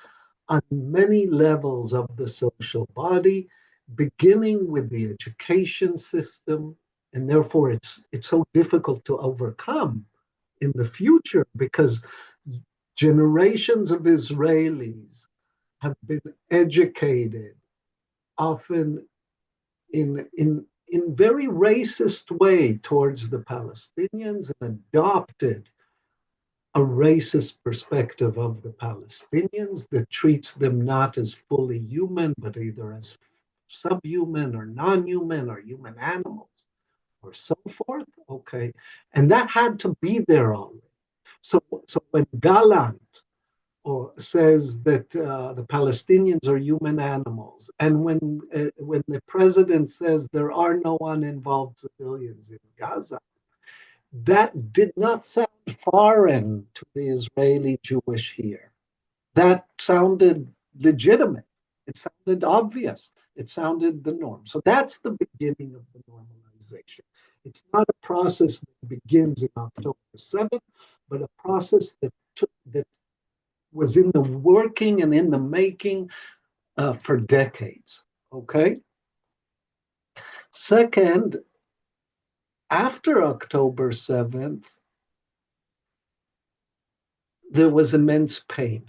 S2: on many levels of the social body, beginning with the education system. And therefore, it's so difficult to overcome in the future because generations of Israelis have been educated, often in very racist way towards the Palestinians, and adopted a racist perspective of the Palestinians that treats them not as fully human, but either as subhuman or non-human or human animals or so forth. Okay. And that had to be there already. So when Gallant says that the Palestinians are human animals, and when the president says there are no uninvolved civilians in Gaza, that did not sound foreign to the Israeli Jewish ear. That sounded legitimate. It sounded obvious. It sounded the norm. So that's the beginning of the normalization. It's not a process that begins in October 7th, but a process that was in the working and in the making for decades. Okay. Second, after October 7th, there was immense pain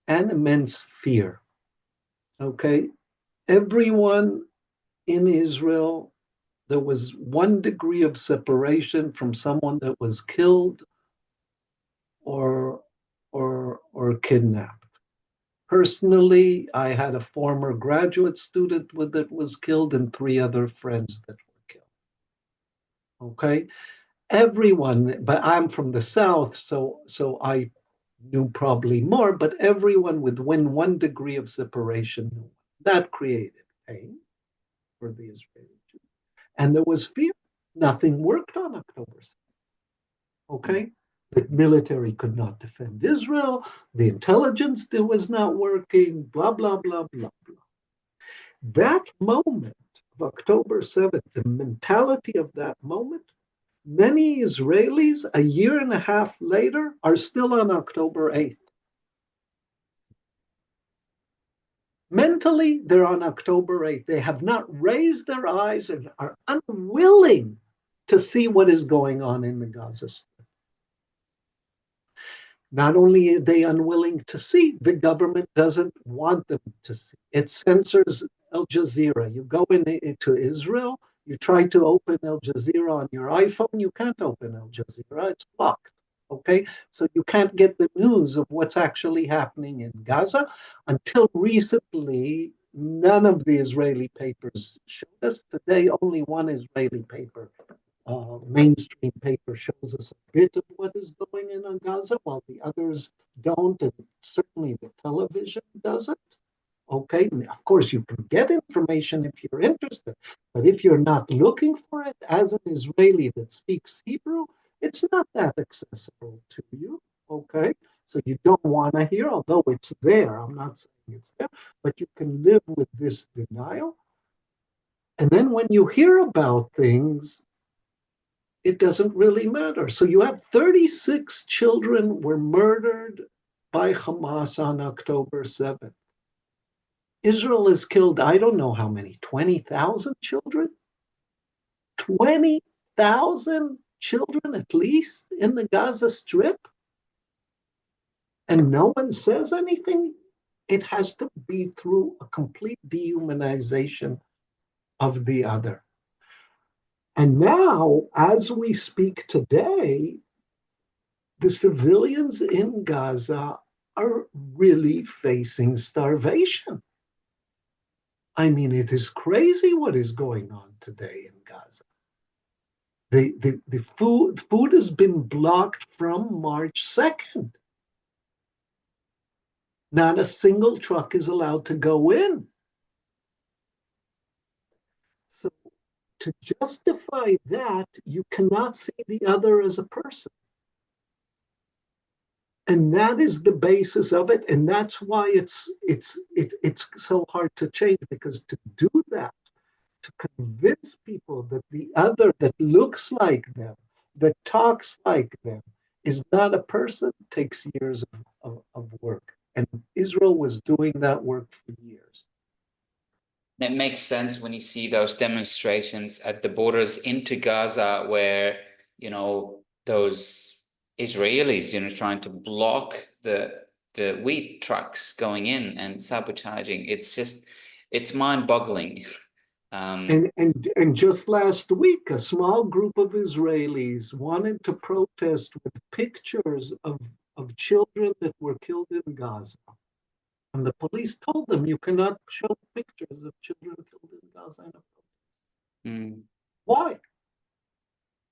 S2: and immense fear. Okay. Everyone in Israel, there was 1 degree of separation from someone that was killed or kidnapped. Personally, I had a former graduate student that was killed and 3 other friends that were killed. Okay, everyone, but I'm from the South, so I knew probably more, but everyone within 1 degree of separation knew. That created pain for the Israeli Jews. And there was fear. Nothing worked on October 7th. Okay? The military could not defend Israel. The intelligence was not working, blah, blah, blah, blah, blah. That moment of October 7th, the mentality of that moment, many Israelis a year and a half later are still on October 8th. Mentally, they're on October 8th. They have not raised their eyes and are unwilling to see what is going on in the Gaza Strip. Not only are they unwilling to see, the government doesn't want them to see. It censors Al Jazeera. You go into Israel, You try to open Al Jazeera on your iPhone, you can't open Al Jazeera, it's blocked. Okay, so you can't get the news of what's actually happening in Gaza. Until recently, none of the Israeli papers showed us. Today, only one Israeli paper, mainstream paper, shows us a bit of what is going on Gaza, while the others don't, and certainly the television doesn't. Okay, and of course, you can get information if you're interested, but if you're not looking for it, as an Israeli that speaks Hebrew, it's not that accessible to you. Okay, so you don't want to hear, although it's there. I'm not saying it's there, but you can live with this denial. And then when you hear about things, it doesn't really matter. So you have 36 children were murdered by Hamas on October 7th. Israel has killed, I don't know how many, 20,000 children? 20,000 children at least in the Gaza Strip? And no one says anything? It has to be through a complete dehumanization of the other. And now, as we speak today, the civilians in Gaza are really facing starvation. I mean, it is crazy what is going on today in Gaza. The food has been blocked from March 2nd. Not a single truck is allowed to go in. So to justify that, you cannot see the other as a person. And that is the basis of it. And that's why it's so hard to change, because to do that, to convince people that the other that looks like them, that talks like them, is not a person, takes years of work. And Israel was doing that work for years.
S1: It makes sense when you see those demonstrations at the borders into Gaza where, those Israelis, trying to block the wheat trucks going in and sabotaging. It's mind-boggling.
S2: And just last week, a small group of Israelis wanted to protest with pictures of children that were killed in Gaza. And the police told them, you cannot show pictures of children killed in Gaza in a protest. Why?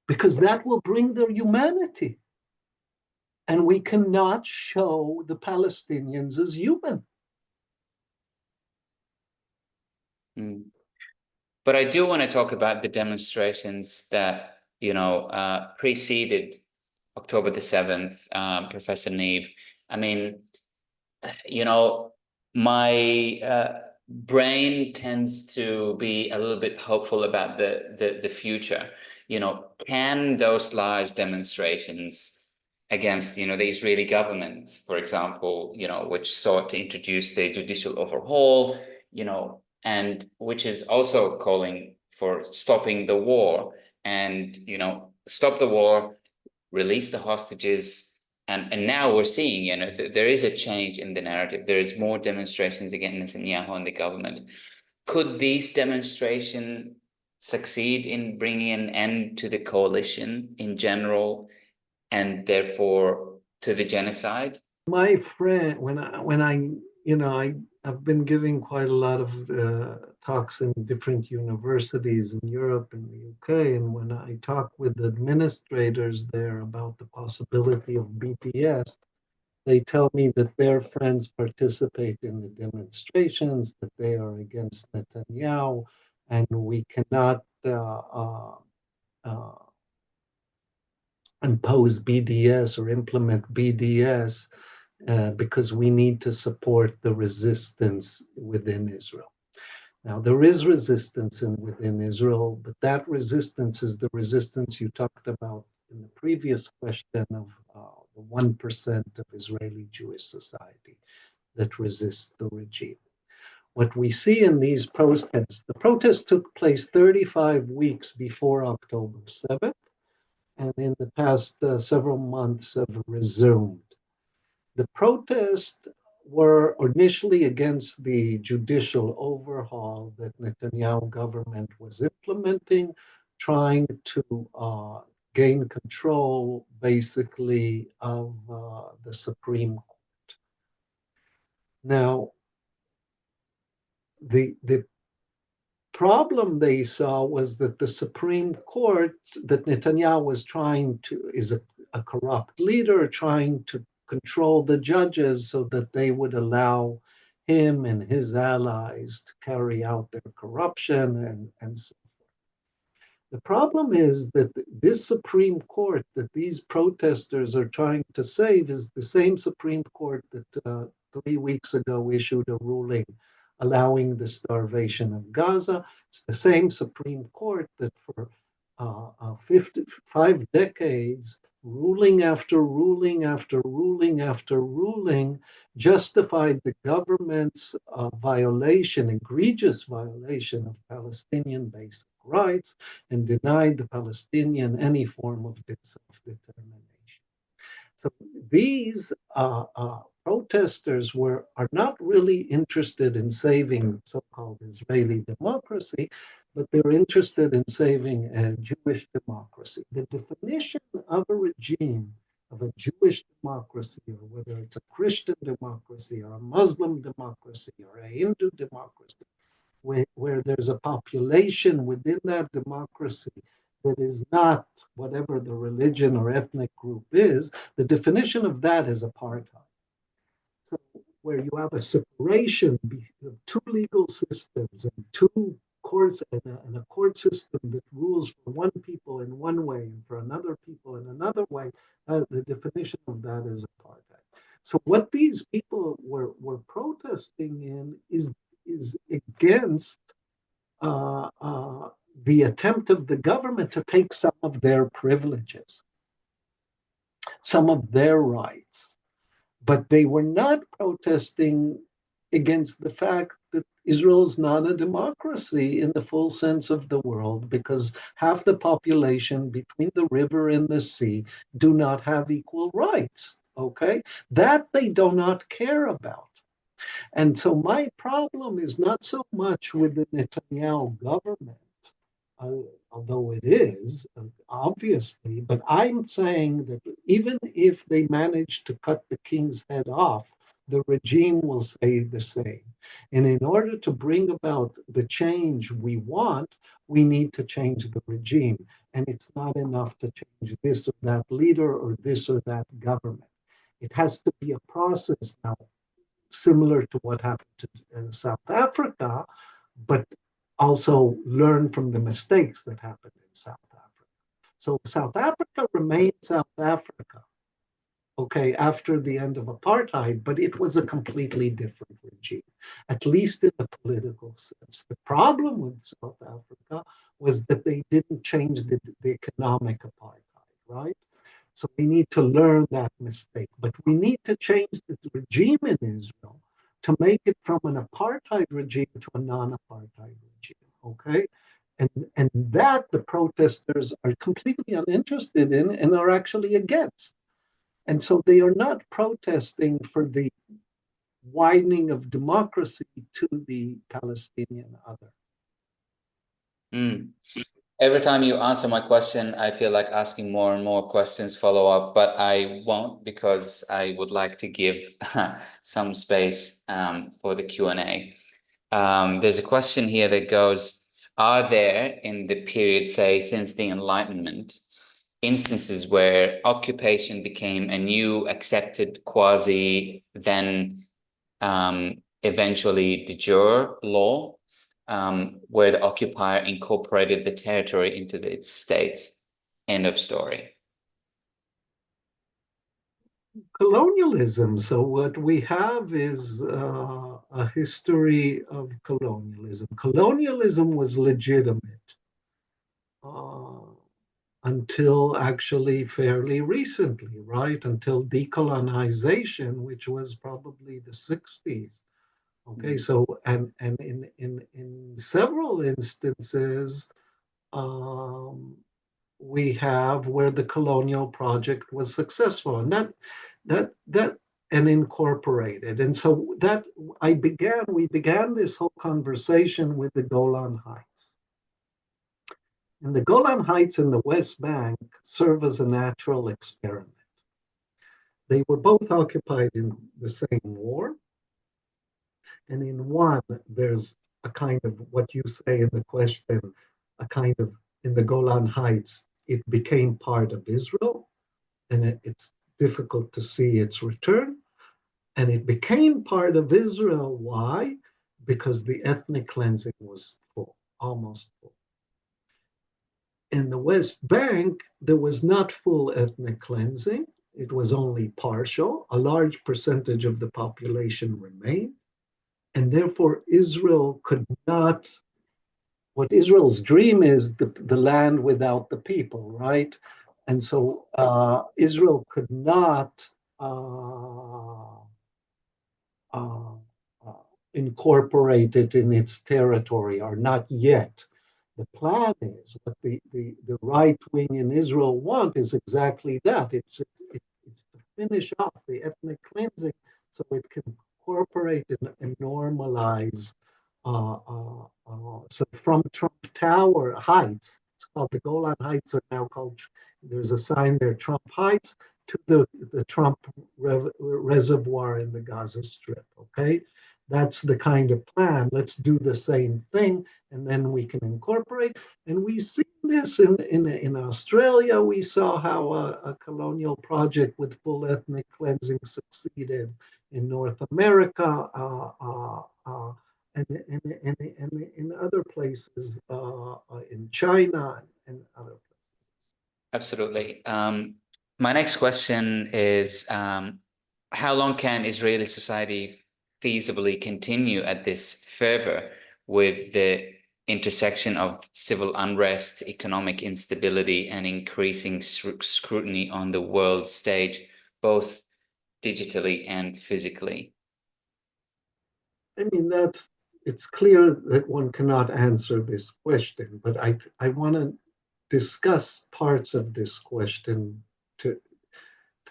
S2: Because that will bring their humanity. And we cannot show the Palestinians as human.
S1: But I do want to talk about the demonstrations that, preceded October the 7th, Professor Neve. I mean, my brain tends to be a little bit hopeful about the future. Can those large demonstrations against, the Israeli government, for example, which sought to introduce the judicial overhaul, and which is also calling for stopping the war and, stop the war, release the hostages. And now we're seeing, there is a change in the narrative. There is more demonstrations against Netanyahu and the government. Could these demonstrations succeed in bringing an end to the coalition in general, and therefore to the genocide?
S2: My friend, I've been giving quite a lot of talks in different universities in Europe and the UK, and when I talk with administrators there about the possibility of BDS, they tell me that their friends participate in the demonstrations, that they are against Netanyahu, and we cannot impose BDS or implement BDS because we need to support the resistance within Israel. Now, there is resistance within Israel, but that resistance is the resistance you talked about in the previous question of the 1% of Israeli Jewish society that resists the regime. What we see in these protests, the protests took place 35 weeks before October 7th, and in the past several months have resumed. The protest were initially against the judicial overhaul that Netanyahu government was implementing, trying to gain control, basically, of the Supreme Court. Now, the problem they saw was that the Supreme Court, that Netanyahu was trying to, is a corrupt leader, trying to control the judges so that they would allow him and his allies to carry out their corruption and so the problem is that this Supreme Court that these protesters are trying to save is the same Supreme Court that 3 weeks ago issued a ruling allowing the starvation of Gaza. It's the same Supreme Court that for 5 decades, ruling after ruling after ruling after ruling, justified the government's violation, egregious violation of Palestinian basic rights, and denied the Palestinian any form of self-determination. So these protesters are not really interested in saving so-called Israeli democracy, but they're interested in saving a Jewish democracy. The definition of a regime, of a Jewish democracy, or whether it's a Christian democracy or a Muslim democracy or a Hindu democracy, where there's a population within that democracy that is not whatever the religion or ethnic group is, the definition of that is apartheid. So where you have a separation of two legal systems and two courts and a court system that rules for one people in one way and for another people in another way, the definition of that is apartheid. So what these people were protesting in is against the attempt of the government to take some of their privileges, some of their rights. But they were not protesting against the fact that Israel is not a democracy in the full sense of the world, because half the population between the river and the sea do not have equal rights. Okay? That they do not care about. And so my problem is not so much with the Netanyahu government, although it is, obviously, but I'm saying that even if they manage to cut the king's head off, the regime will stay the same. And in order to bring about the change we want, we need to change the regime. And it's not enough to change this or that leader or this or that government. It has to be a process now, similar to what happened to South Africa, but also learn from the mistakes that happened in South Africa. So South Africa remained South Africa, okay, after the end of apartheid, but it was a completely different regime, at least in the political sense. The problem with South Africa was that they didn't change the economic apartheid, right? So we need to learn that mistake. But we need to change the regime in Israel to make it from an apartheid regime to a non-apartheid regime, okay? And that the protesters are completely uninterested in and are actually against. And so they are not protesting for the widening of democracy to the Palestinian other.
S1: Mm. Every time you answer my question, I feel like asking more and more questions follow up, but I won't, because I would like to give some space for the Q&A. There's a question here that goes, are there in the period, say, since the Enlightenment, instances where occupation became a new accepted quasi, then eventually de jure law? Where the occupier incorporated the territory into its state. End of story.
S2: Colonialism. So what we have is a history of colonialism. Colonialism was legitimate until actually fairly recently, right? Until decolonization, which was probably the 60s. Okay, so and in several instances, we have where the colonial project was successful, and that and incorporated. And so we began this whole conversation with the Golan Heights. And the Golan Heights in the West Bank serve as a natural experiment. They were both occupied in the same war. And in one, there's a kind of what you say in the question, a kind of, in the Golan Heights, it became part of Israel, and it's difficult to see its return. And it became part of Israel. Why? Because the ethnic cleansing was full, almost full. In the West Bank, there was not full ethnic cleansing. It was only partial. A large percentage of the population remained. And therefore, Israel could not, what Israel's dream is the land without the people, right? And so Israel could not uh, uh, incorporate it in its territory, or not yet. The plan is, what the right wing in Israel want is exactly that. It's to finish off the ethnic cleansing so it can incorporate and normalize. So from Trump Tower Heights, it's called the Golan Heights, are now called, there's a sign there, Trump Heights, to the Trump reservoir in the Gaza Strip, okay? That's the kind of plan. Let's do the same thing, and then we can incorporate. And we see this in Australia. We saw how a colonial project with full ethnic cleansing succeeded in North America, and in other places, in China and other places.
S1: Absolutely. My next question is, how long can Israeli society feasibly continue at this fervor with the intersection of civil unrest, economic instability, and increasing scrutiny on the world stage, both digitally and physically?
S2: I mean, it's clear that one cannot answer this question, but I want to discuss parts of this question to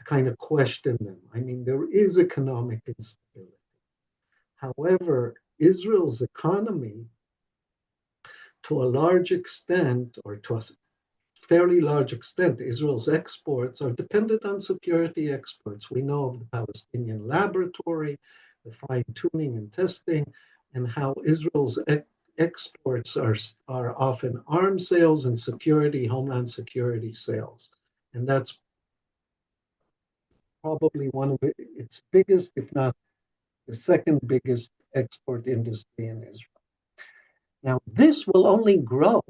S2: kind of question them. I mean, there is economic instability. However, Israel's economy, to a large extent, or to a fairly large extent, Israel's exports are dependent on security exports. We know of the Palestinian laboratory, the fine-tuning and testing, and how Israel's exports are often arms sales and security, homeland security sales. And that's probably one of its biggest, if not the second biggest export industry in Israel. Now, this will only grow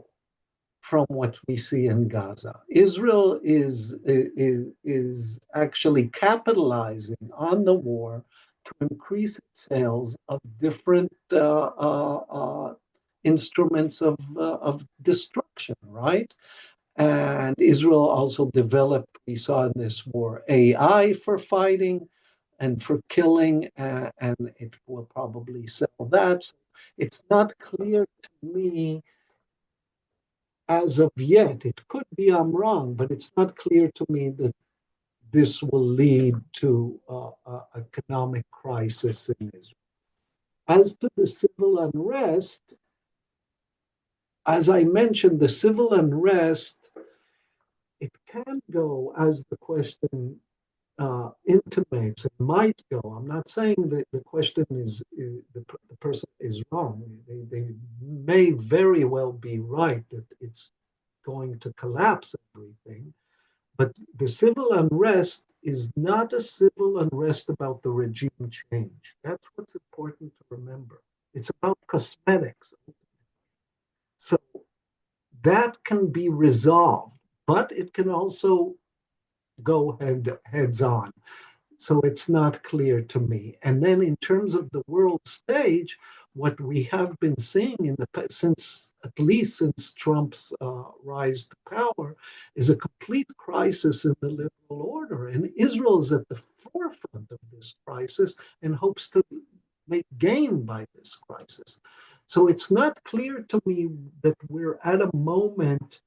S2: from what we see in Gaza. Israel is actually capitalizing on the war to increase its sales of different instruments of destruction, right? And Israel also developed, we saw in this war, AI for fighting and for killing, and it will probably sell that. It's not clear to me as of yet. It could be I'm wrong, but it's not clear to me that this will lead to an economic crisis in Israel. As to the civil unrest, as I mentioned, the civil unrest, it can go, as the question intimates, it might go. I'm not saying that the question is the person is wrong. They may very well be right that it's going to collapse everything. But the civil unrest is not a civil unrest about the regime change. That's what's important to remember. It's about cosmetics. So that can be resolved, but it can also go heads on. So it's not clear to me. And then in terms of the world stage, what we have been seeing at least since Trump's rise to power, is a complete crisis in the liberal order. And Israel is at the forefront of this crisis and hopes to make gain by this crisis. So it's not clear to me that we're at a moment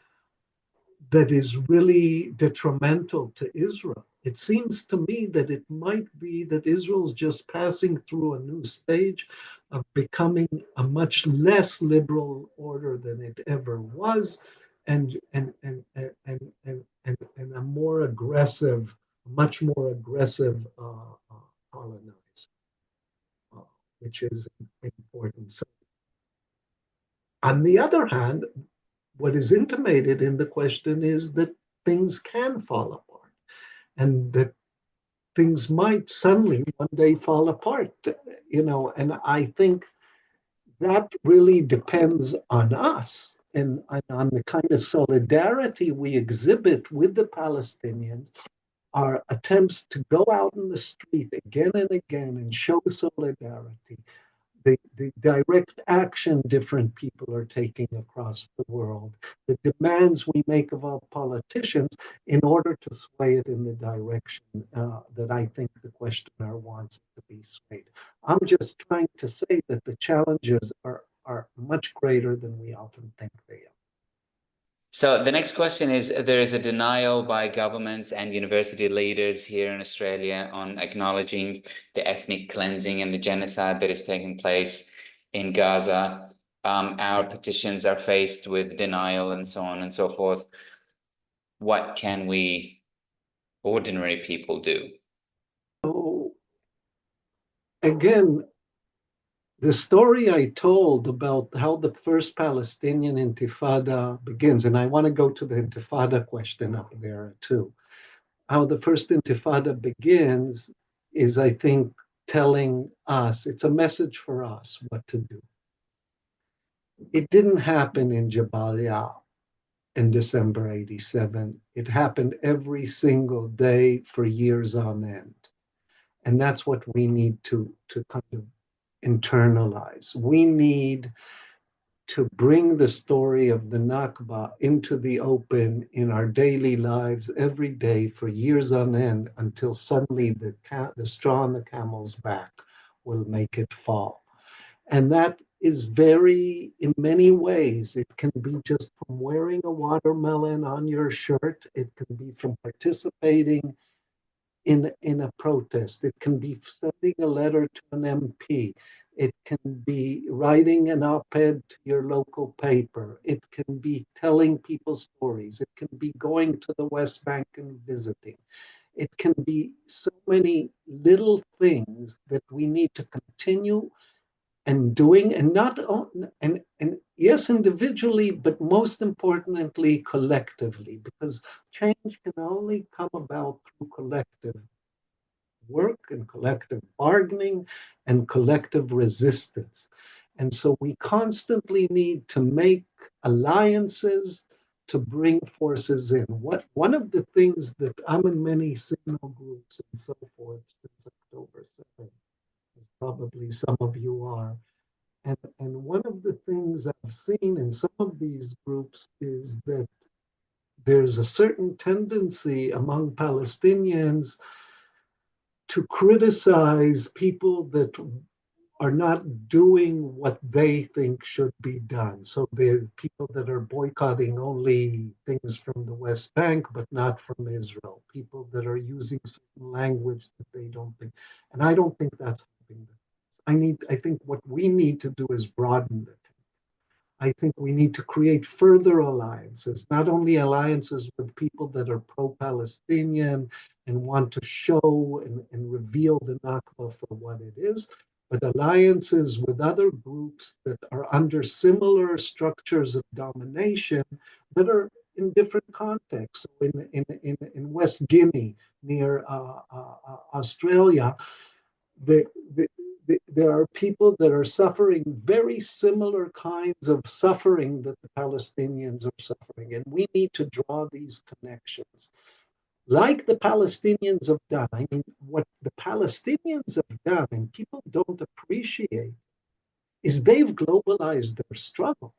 S2: that is really detrimental to Israel. It seems to me that it might be that Israel's just passing through a new stage of becoming a much less liberal order than it ever was, and a more aggressive, much more aggressive colonizer, which is important. So, on the other hand, what is intimated in the question is that things can fall apart, and that things might suddenly one day fall apart, and I think that really depends on us and on the kind of solidarity we exhibit with the Palestinians, our attempts to go out in the street again and again and show solidarity, the direct action different people are taking across the world, the demands we make of our politicians in order to sway it in the direction that I think the questioner wants it to be swayed. I'm just trying to say that the challenges are much greater than we often think they are.
S1: So the next question is, there is a denial by governments and university leaders here in Australia on acknowledging the ethnic cleansing and the genocide that is taking place in Gaza. Our petitions are faced with denial and so on and so forth. What can we, ordinary people, do?
S2: So again, the story I told about how the first Palestinian Intifada begins, and I want to go to the Intifada question up there too. How the first Intifada begins is, I think, telling us, it's a message for us what to do. It didn't happen in Jabalia in December 87. It happened every single day for years on end. And that's what we need to kind of internalize. We need to bring the story of the Nakba into the open in our daily lives every day for years on end until suddenly the straw on the camel's back will make it fall. And that is very, in many ways, it can be just from wearing a watermelon on your shirt. It can be from participating in a protest. It can be sending a letter to an MP. It can be writing an op-ed to your local paper. It can be telling people stories. It can be going to the West Bank and visiting. It can be so many little things that we need to continue and doing, and not and yes, individually, but most importantly, collectively, because change can only come about through collective work and collective bargaining and collective resistance. And so we constantly need to make alliances to bring forces in. One of the things that I'm in many signal groups and so forth since October 7th, as probably some of you are. And one of the things I've seen in some of these groups is that there's a certain tendency among Palestinians to criticize people that are not doing what they think should be done. So there are people that are boycotting only things from the West Bank, but not from Israel. People that are using certain language that they don't think. And I don't think that's helping them. I think what we need to do is broaden the tent. I think we need to create further alliances, not only alliances with people that are pro-Palestinian and want to show and reveal the Nakba for what it is, but alliances with other groups that are under similar structures of domination that are in different contexts. So in West Guinea, near Australia, the, there are people that are suffering very similar kinds of suffering that the Palestinians are suffering. And we need to draw these connections. Like the Palestinians have done. I mean, what the Palestinians have done, and people don't appreciate, is they've globalized their struggle.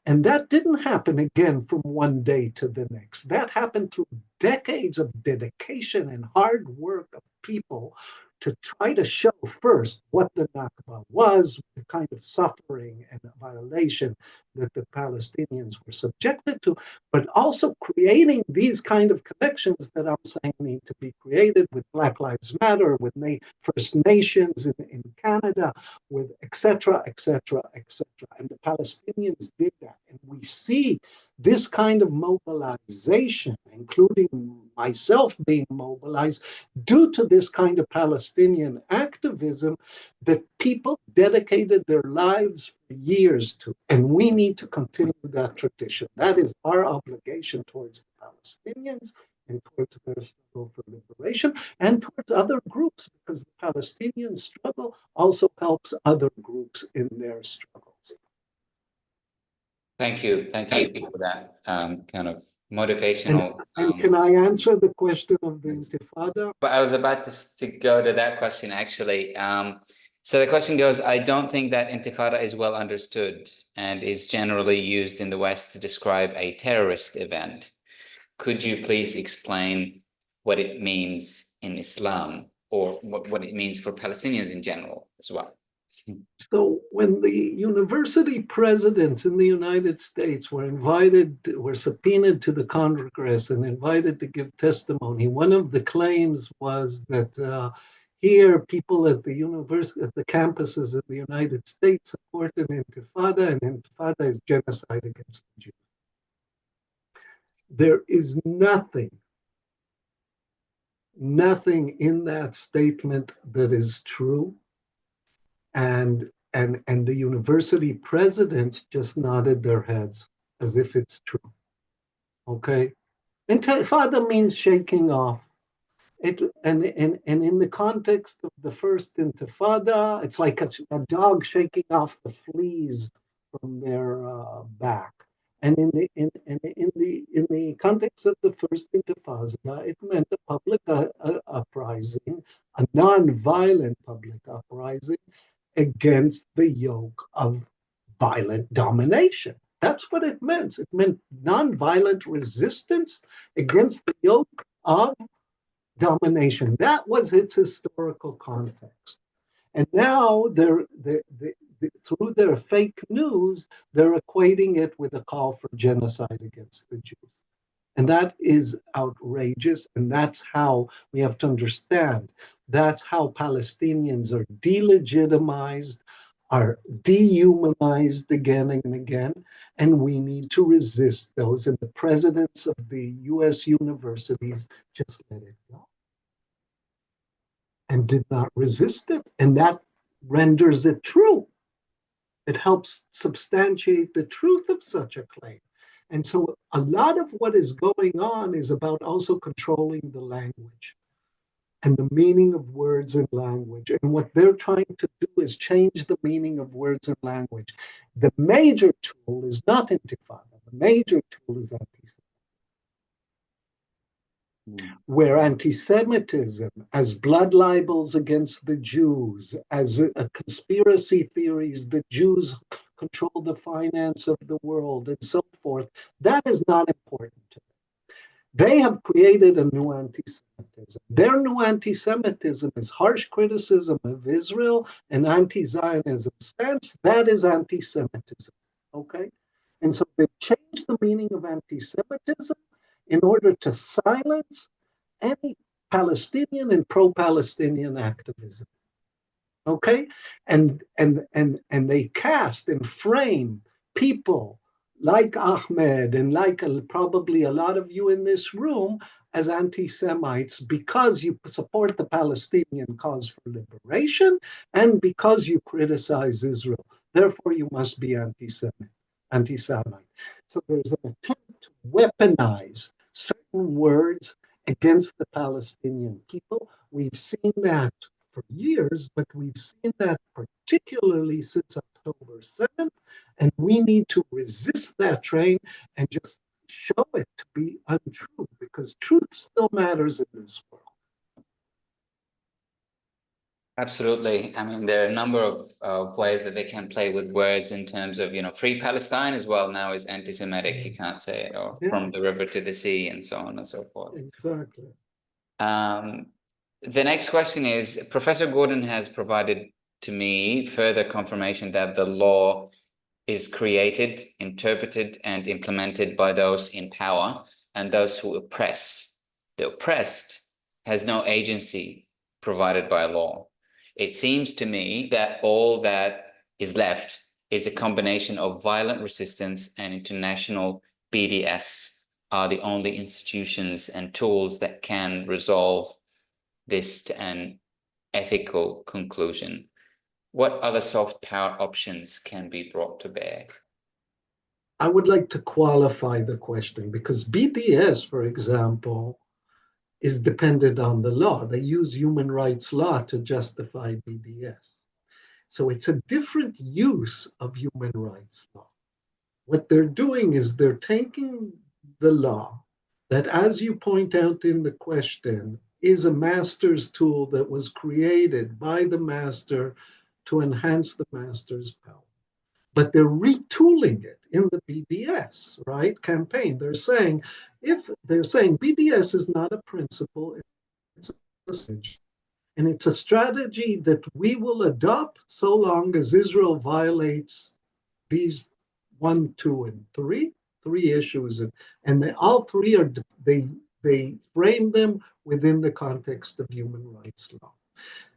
S2: And that didn't happen again from one day to the next. That happened through decades of dedication and hard work of people to try to show first what the Nakba was, the kind of suffering and violation that the Palestinians were subjected to, but also creating these kind of connections that I'm saying need to be created with Black Lives Matter, with First Nations in Canada, with et cetera, et cetera, et cetera. And the Palestinians did that. And we see this kind of mobilization, including myself being mobilized, due to this kind of Palestinian activism that people dedicated their lives for years to. And we need to continue that tradition. That is our obligation towards the Palestinians and towards their struggle for liberation and towards other groups, because the Palestinian struggle also helps other groups in their struggles.
S1: Thank you for that kind of motivational.
S2: And can I answer the question of the Intifada?
S1: But I was about to go to that question actually. So the question goes, I don't think that Intifada is well understood and is generally used in the West to describe a terrorist event. Could you please explain what it means in Islam, or what it means for Palestinians in general as well?
S2: So when the university presidents in the United States were subpoenaed to the Congress and invited to give testimony, one of the claims was that here people at the university, at the campuses of the United States support an intifada, and intifada is genocide against the Jews. There is nothing in that statement that is true. And the university presidents just nodded their heads as if it's true. Okay? Intifada means shaking off. And in the context of the first Intifada, it's like a dog shaking off the fleas from their back. And in the context of the first Intifada, it meant a public uprising, a non-violent public uprising against the yoke of violent domination. That's what it meant. It meant non-violent resistance against the yoke of domination. That was its historical context. And now through their fake news, they're equating it with a call for genocide against the Jews. And that is outrageous. And that's how we have to understand. That's how Palestinians are delegitimized, are dehumanized again and again. And we need to resist those. And the presidents of the US universities just let it go and did not resist it. And that renders it true. It helps substantiate the truth of such a claim. And so a lot of what is going on is about also controlling the language and the meaning of words and language. And what they're trying to do is change the meaning of words and language. The major tool is not intifada. The major tool is anti-Semitism. Where anti-Semitism, as blood libels against the Jews, as a conspiracy theories, the Jews control the finance of the world, and so forth, that is not important to them. They have created a new anti-Semitism. Their new anti-Semitism is harsh criticism of Israel and anti-Zionism stance. That is anti-Semitism, okay? And so they've changed the meaning of anti-Semitism in order to silence any Palestinian and pro-Palestinian activism. Okay? And they cast and frame people like Ahmed and like probably a lot of you in this room as anti-Semites because you support the Palestinian cause for liberation and because you criticize Israel. Therefore, you must be anti-Semite. So there's an attempt to weaponize certain words against the Palestinian people. We've seen that for years, but we've seen that particularly since October 7th, and we need to resist that train and just show it to be untrue, because truth still matters in this world.
S1: Absolutely. I mean, there are a number of ways that they can play with words in terms of, free Palestine as well now is anti-Semitic, you can't say it, or from the river to the sea and so on and so forth.
S2: Exactly.
S1: The next question is, Professor Gordon has provided to me further confirmation that the law is created, interpreted, and implemented by those in power and those who oppress. The oppressed has no agency provided by law. It seems to me that all that is left is a combination of violent resistance and international BDS are the only institutions and tools that can resolve this to an ethical conclusion. What other soft power options can be brought to bear?
S2: I would like to qualify the question because BDS, for example, is dependent on the law. They use human rights law to justify BDS. So it's a different use of human rights law. What they're doing is they're taking the law that, as you point out in the question, is a master's tool that was created by the master to enhance the master's power. But they're retooling it in the BDS, right, campaign. They're saying BDS is not a principle, it's a strategy. And it's a strategy that we will adopt so long as Israel violates these 1, 2, and 3 issues, and all three are they frame them within the context of human rights law.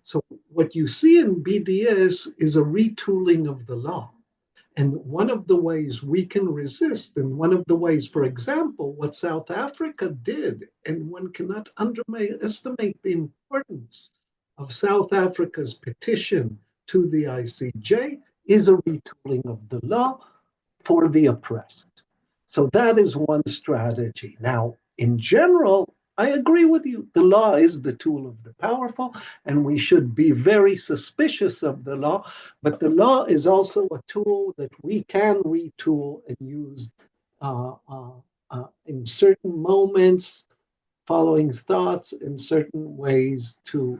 S2: So what you see in BDS is a retooling of the law. And one of the ways we can resist, and one of the ways, for example, what South Africa did, and one cannot underestimate the importance of South Africa's petition to the ICJ, is a retooling of the law for the oppressed. So that is one strategy. Now, in general, I agree with you. The law is the tool of the powerful, and we should be very suspicious of the law. But the law is also a tool that we can retool and use in certain moments, following thoughts in certain ways to.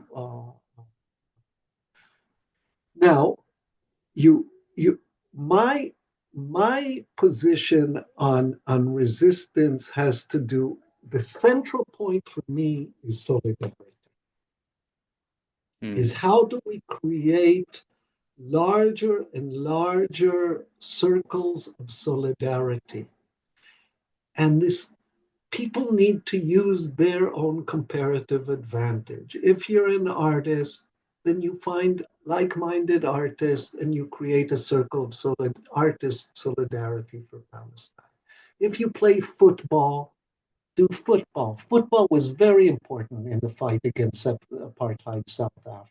S2: Now, my position on resistance has to do, the central point for me is solidarity. Is how do we create larger and larger circles of solidarity? And this, people need to use their own comparative advantage. If you're an artist, then you find like-minded artists and you create a circle of artist solidarity for Palestine. If you play football, do football. Football was very important in the fight against apartheid South Africa.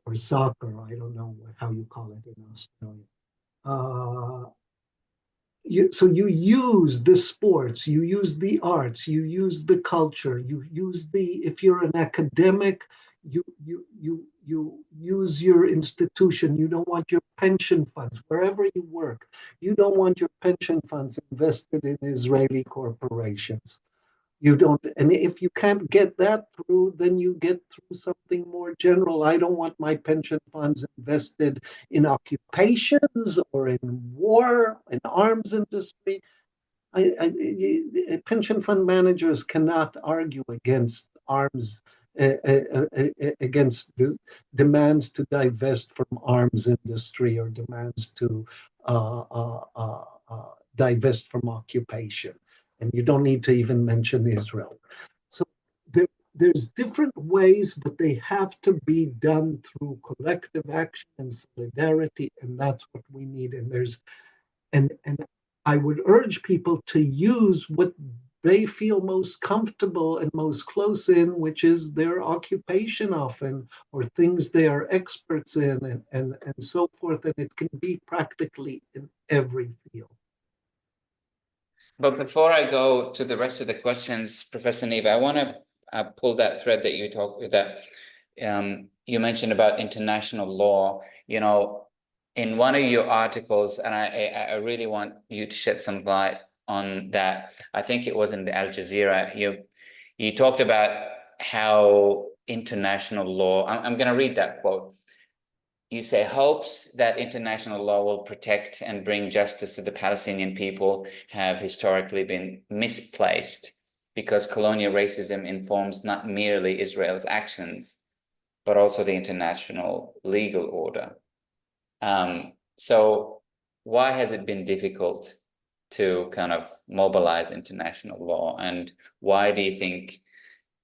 S2: Or soccer, I don't know how you call it in Australia. So you use the sports, you use the arts, you use the culture, you use if you're an academic, you use your institution. You don't want your pension funds, wherever you work, you don't want your pension funds invested in Israeli corporations. You don't, and if you can't get that through, then you get through something more general. I don't want my pension funds invested in occupations or in war, in arms industry. Pension fund managers cannot argue against arms, against the demands to divest from arms industry or demands to divest from occupation. And you don't need to even mention Israel. So there's different ways, but they have to be done through collective action and solidarity, and that's what we need. And I would urge people to use what they feel most comfortable and most close in, which is their occupation often, or things they are experts in, and so forth. And it can be practically in every field.
S1: But before I go to the rest of the questions, Professor Neve, I want to pull that thread that you mentioned about international law. You know, in one of your articles, and I really want you to shed some light on that. I think it was in the Al Jazeera. You talked about how international law. I'm going to read that quote. You say, hopes that international law will protect and bring justice to the Palestinian people have historically been misplaced. because colonial racism informs not merely Israel's actions, but also the international legal order. So why has it been difficult to kind of mobilize international law, and why do you think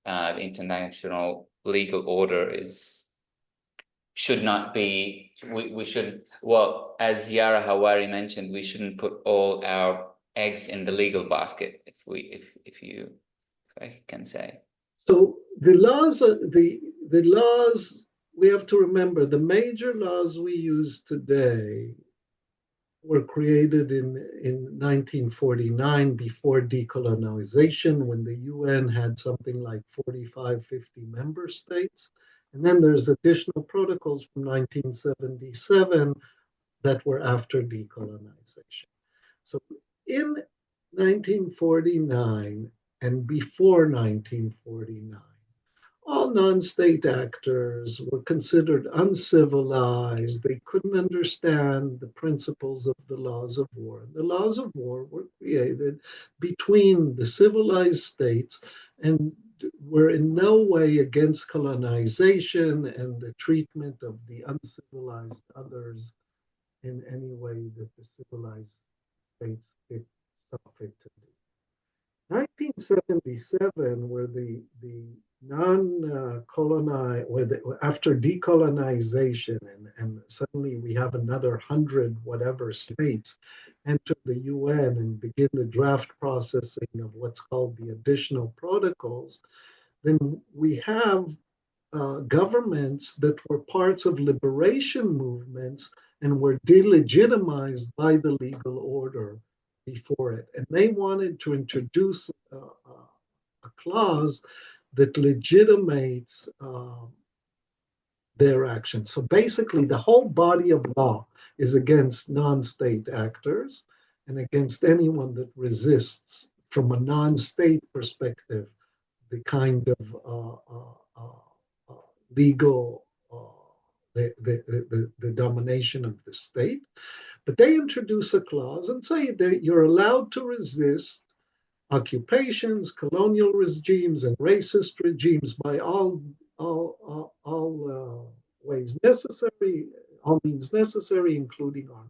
S1: the international legal order should not be, we should, well, as Yara Hawari mentioned, we shouldn't put all our eggs in the legal basket, if I can say.
S2: So the laws are the laws, we have to remember the major laws we use today were created in 1949 before decolonization, when the UN had something like 45, 50 member states. And then there's additional protocols from 1977 that were after decolonization. So in 1949 and before 1949, all non-state actors were considered uncivilized. They couldn't understand the principles of the laws of war. The laws of war were created between the civilized states and were in no way against colonization and the treatment of the uncivilized others in any way that the civilized states saw fit to do. 1977, where the non-colonized, after decolonization, and suddenly we have another 100 whatever states enter the UN and begin the draft processing of what's called the additional protocols, then we have governments that were parts of liberation movements and were delegitimized by the legal order before it. And they wanted to introduce a clause that legitimates their action. So basically, the whole body of law is against non-state actors and against anyone that resists, from a non-state perspective, the kind of legal, the domination of the state. But they introduce a clause and say that you're allowed to resist occupations, colonial regimes, and racist regimes by all ways necessary, all means necessary, including armed.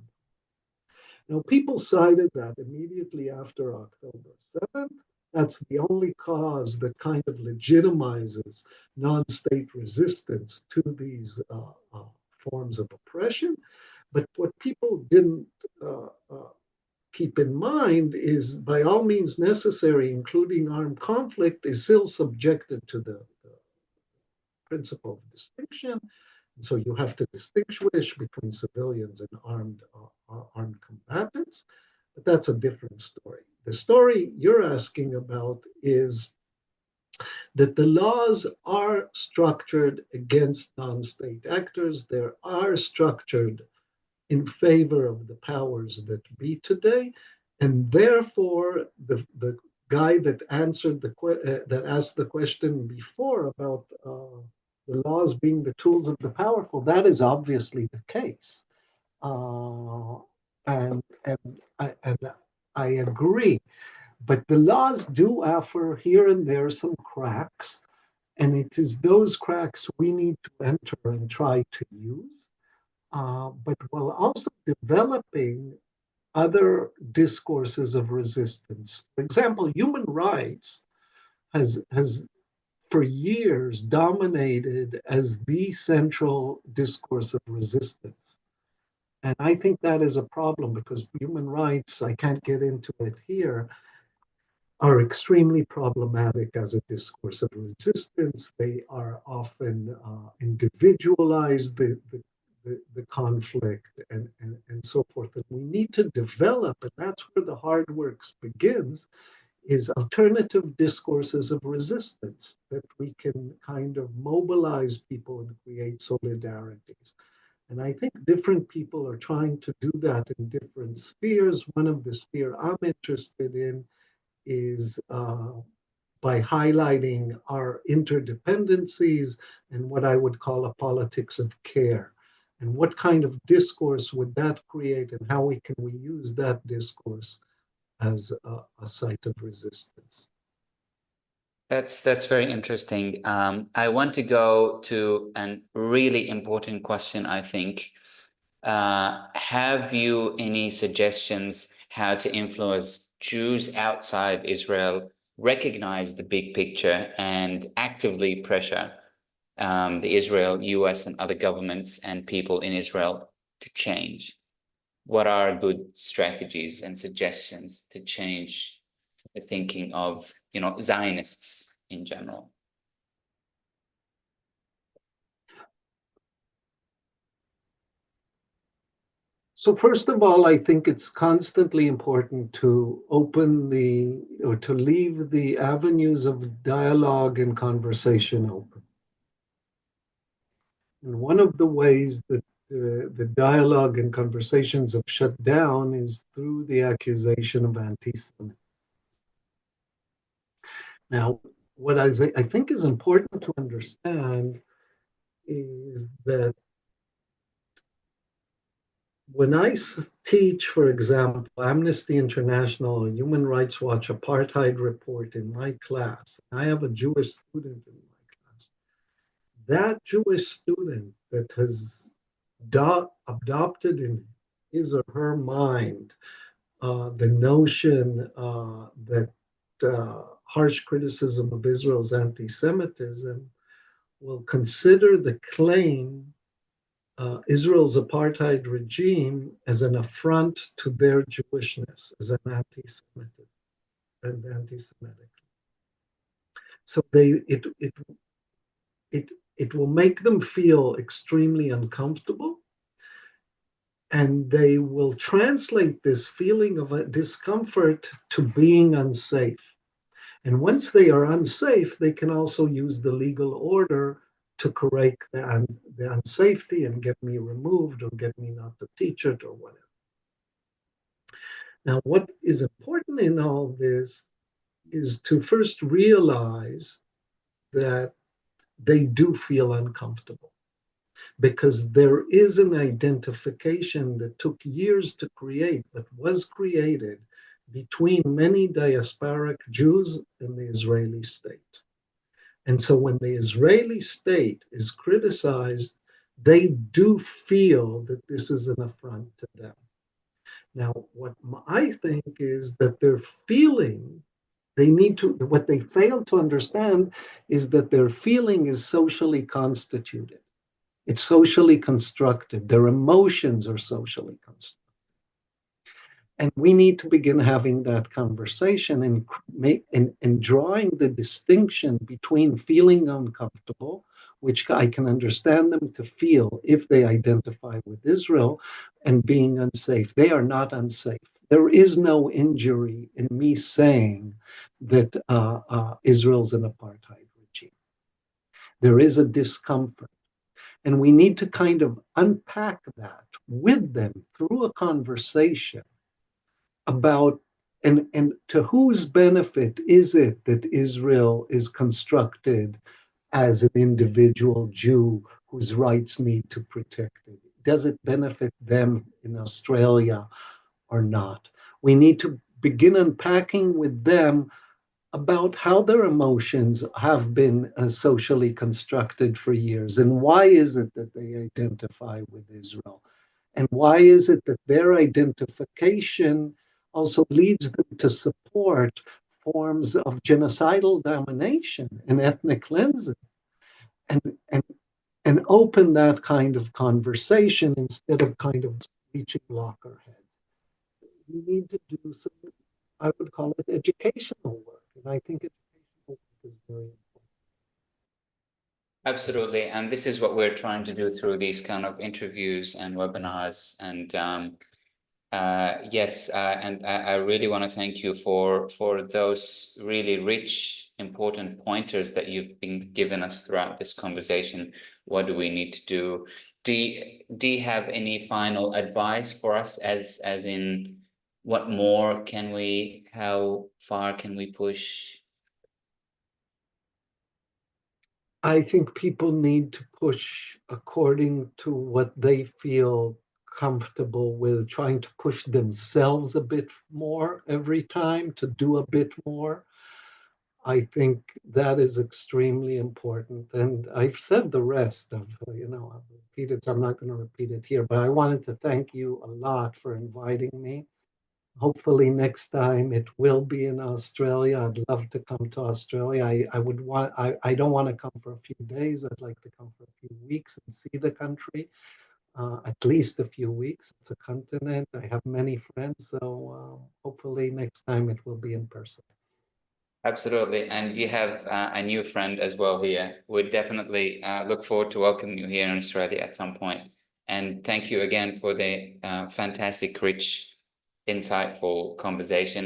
S2: Now, people cited that immediately after October 7th. That's the only cause that kind of legitimizes non-state resistance to these forms of oppression. But what people didn't keep in mind is, by all means necessary, including armed conflict, is still subjected to the principle of distinction. And so you have to distinguish between civilians and armed combatants. But that's a different story. The story you're asking about is that the laws are structured against non-state actors. They are structured in favor of the powers that be today, and therefore the guy that answered that asked the question before about the laws being the tools of the powerful, that is obviously the case, and I agree. But the laws do offer here and there some cracks, and it is those cracks we need to enter and try to use. But while also developing other discourses of resistance. For example, human rights has for years dominated as the central discourse of resistance. And I think that is a problem, because human rights, I can't get into it here, are extremely problematic as a discourse of resistance. They are often individualized, the conflict, and so forth. And we need to develop, and that's where the hard work begins, is alternative discourses of resistance that we can kind of mobilize people and create solidarities. And I think different people are trying to do that in different spheres. One of the spheres I'm interested in is by highlighting our interdependencies and what I would call a politics of care. And what kind of discourse would that create, and how can we use that discourse as a site of resistance?
S1: That's very interesting. I want to go to a really important question, I think. Have you any suggestions how to influence Jews outside Israel recognize the big picture and actively pressure the Israel, US, and other governments and people in Israel to change? What are good strategies and suggestions to change the thinking of, Zionists in general?
S2: So first of all, I think it's constantly important to or to leave the avenues of dialogue and conversation open. And one of the ways that the dialogue and conversations have shut down is through the accusation of anti-Semitism. Now, what I think is important to understand is that when I teach, for example, Amnesty International, Human Rights Watch apartheid report in my class, I have a Jewish student in my class. That Jewish student that has adopted in his or her mind the notion that harsh criticism of Israel's anti Semitism will consider the claim Israel's apartheid regime as an affront to their Jewishness, as an anti-Semitic and anti-Semitic. So it will make them feel extremely uncomfortable, and they will translate this feeling of a discomfort to being unsafe. And once they are unsafe, they can also use the legal order to correct the unsafety and get me removed or get me not to teach it or whatever. Now, what is important in all this is to first realize that they do feel uncomfortable because there is an identification that took years to create, but was created between many diasporic Jews and the Israeli state. And so when the Israeli state is criticized, they do feel that this is an affront to them. Now, what I think is that they're feeling, what they fail to understand is that their feeling is socially constituted. It's socially constructed. Their emotions are socially constructed. And we need to begin having that conversation and drawing the distinction between feeling uncomfortable, which I can understand them to feel if they identify with Israel, and being unsafe. They are not unsafe. There is no injury in me saying that Israel's an apartheid regime. There is a discomfort. And we need to kind of unpack that with them through a conversation about and to whose benefit is it that Israel is constructed as an individual Jew whose rights need to protect it? Does it benefit them in Australia or not? We need to begin unpacking with them about how their emotions have been socially constructed for years, and why is it that they identify with Israel, and why is it that their identification also leads them to support forms of genocidal domination and ethnic cleansing, and and and open that kind of conversation instead of kind of reaching lockerheads. We need to do some, I would call it educational work. And I think educational work is very important.
S1: Absolutely. And this is what we're trying to do through these kind of interviews and webinars. And yes, and I really want to thank you for those really rich, important pointers that you've been given us throughout this conversation. What do we need to do? Do you have any final advice for us, as in what more can we, how far can we push?
S2: I think people need to push according to what they feel comfortable with, trying to push themselves a bit more every time to do a bit more. I think that is extremely important. And I've said the rest of, I've repeated, so I'm not going to repeat it here, but I wanted to thank you a lot for inviting me. Hopefully next time it will be in Australia. I'd love to come to Australia. I don't want to come for a few days. I'd like to come for a few weeks and see the country, at least a few weeks. It's a continent. I have many friends. So hopefully next time it will be in person.
S1: Absolutely. And you have a new friend as well here. We'd definitely look forward to welcoming you here in Australia at some point. And thank you again for the fantastic, rich, insightful conversation.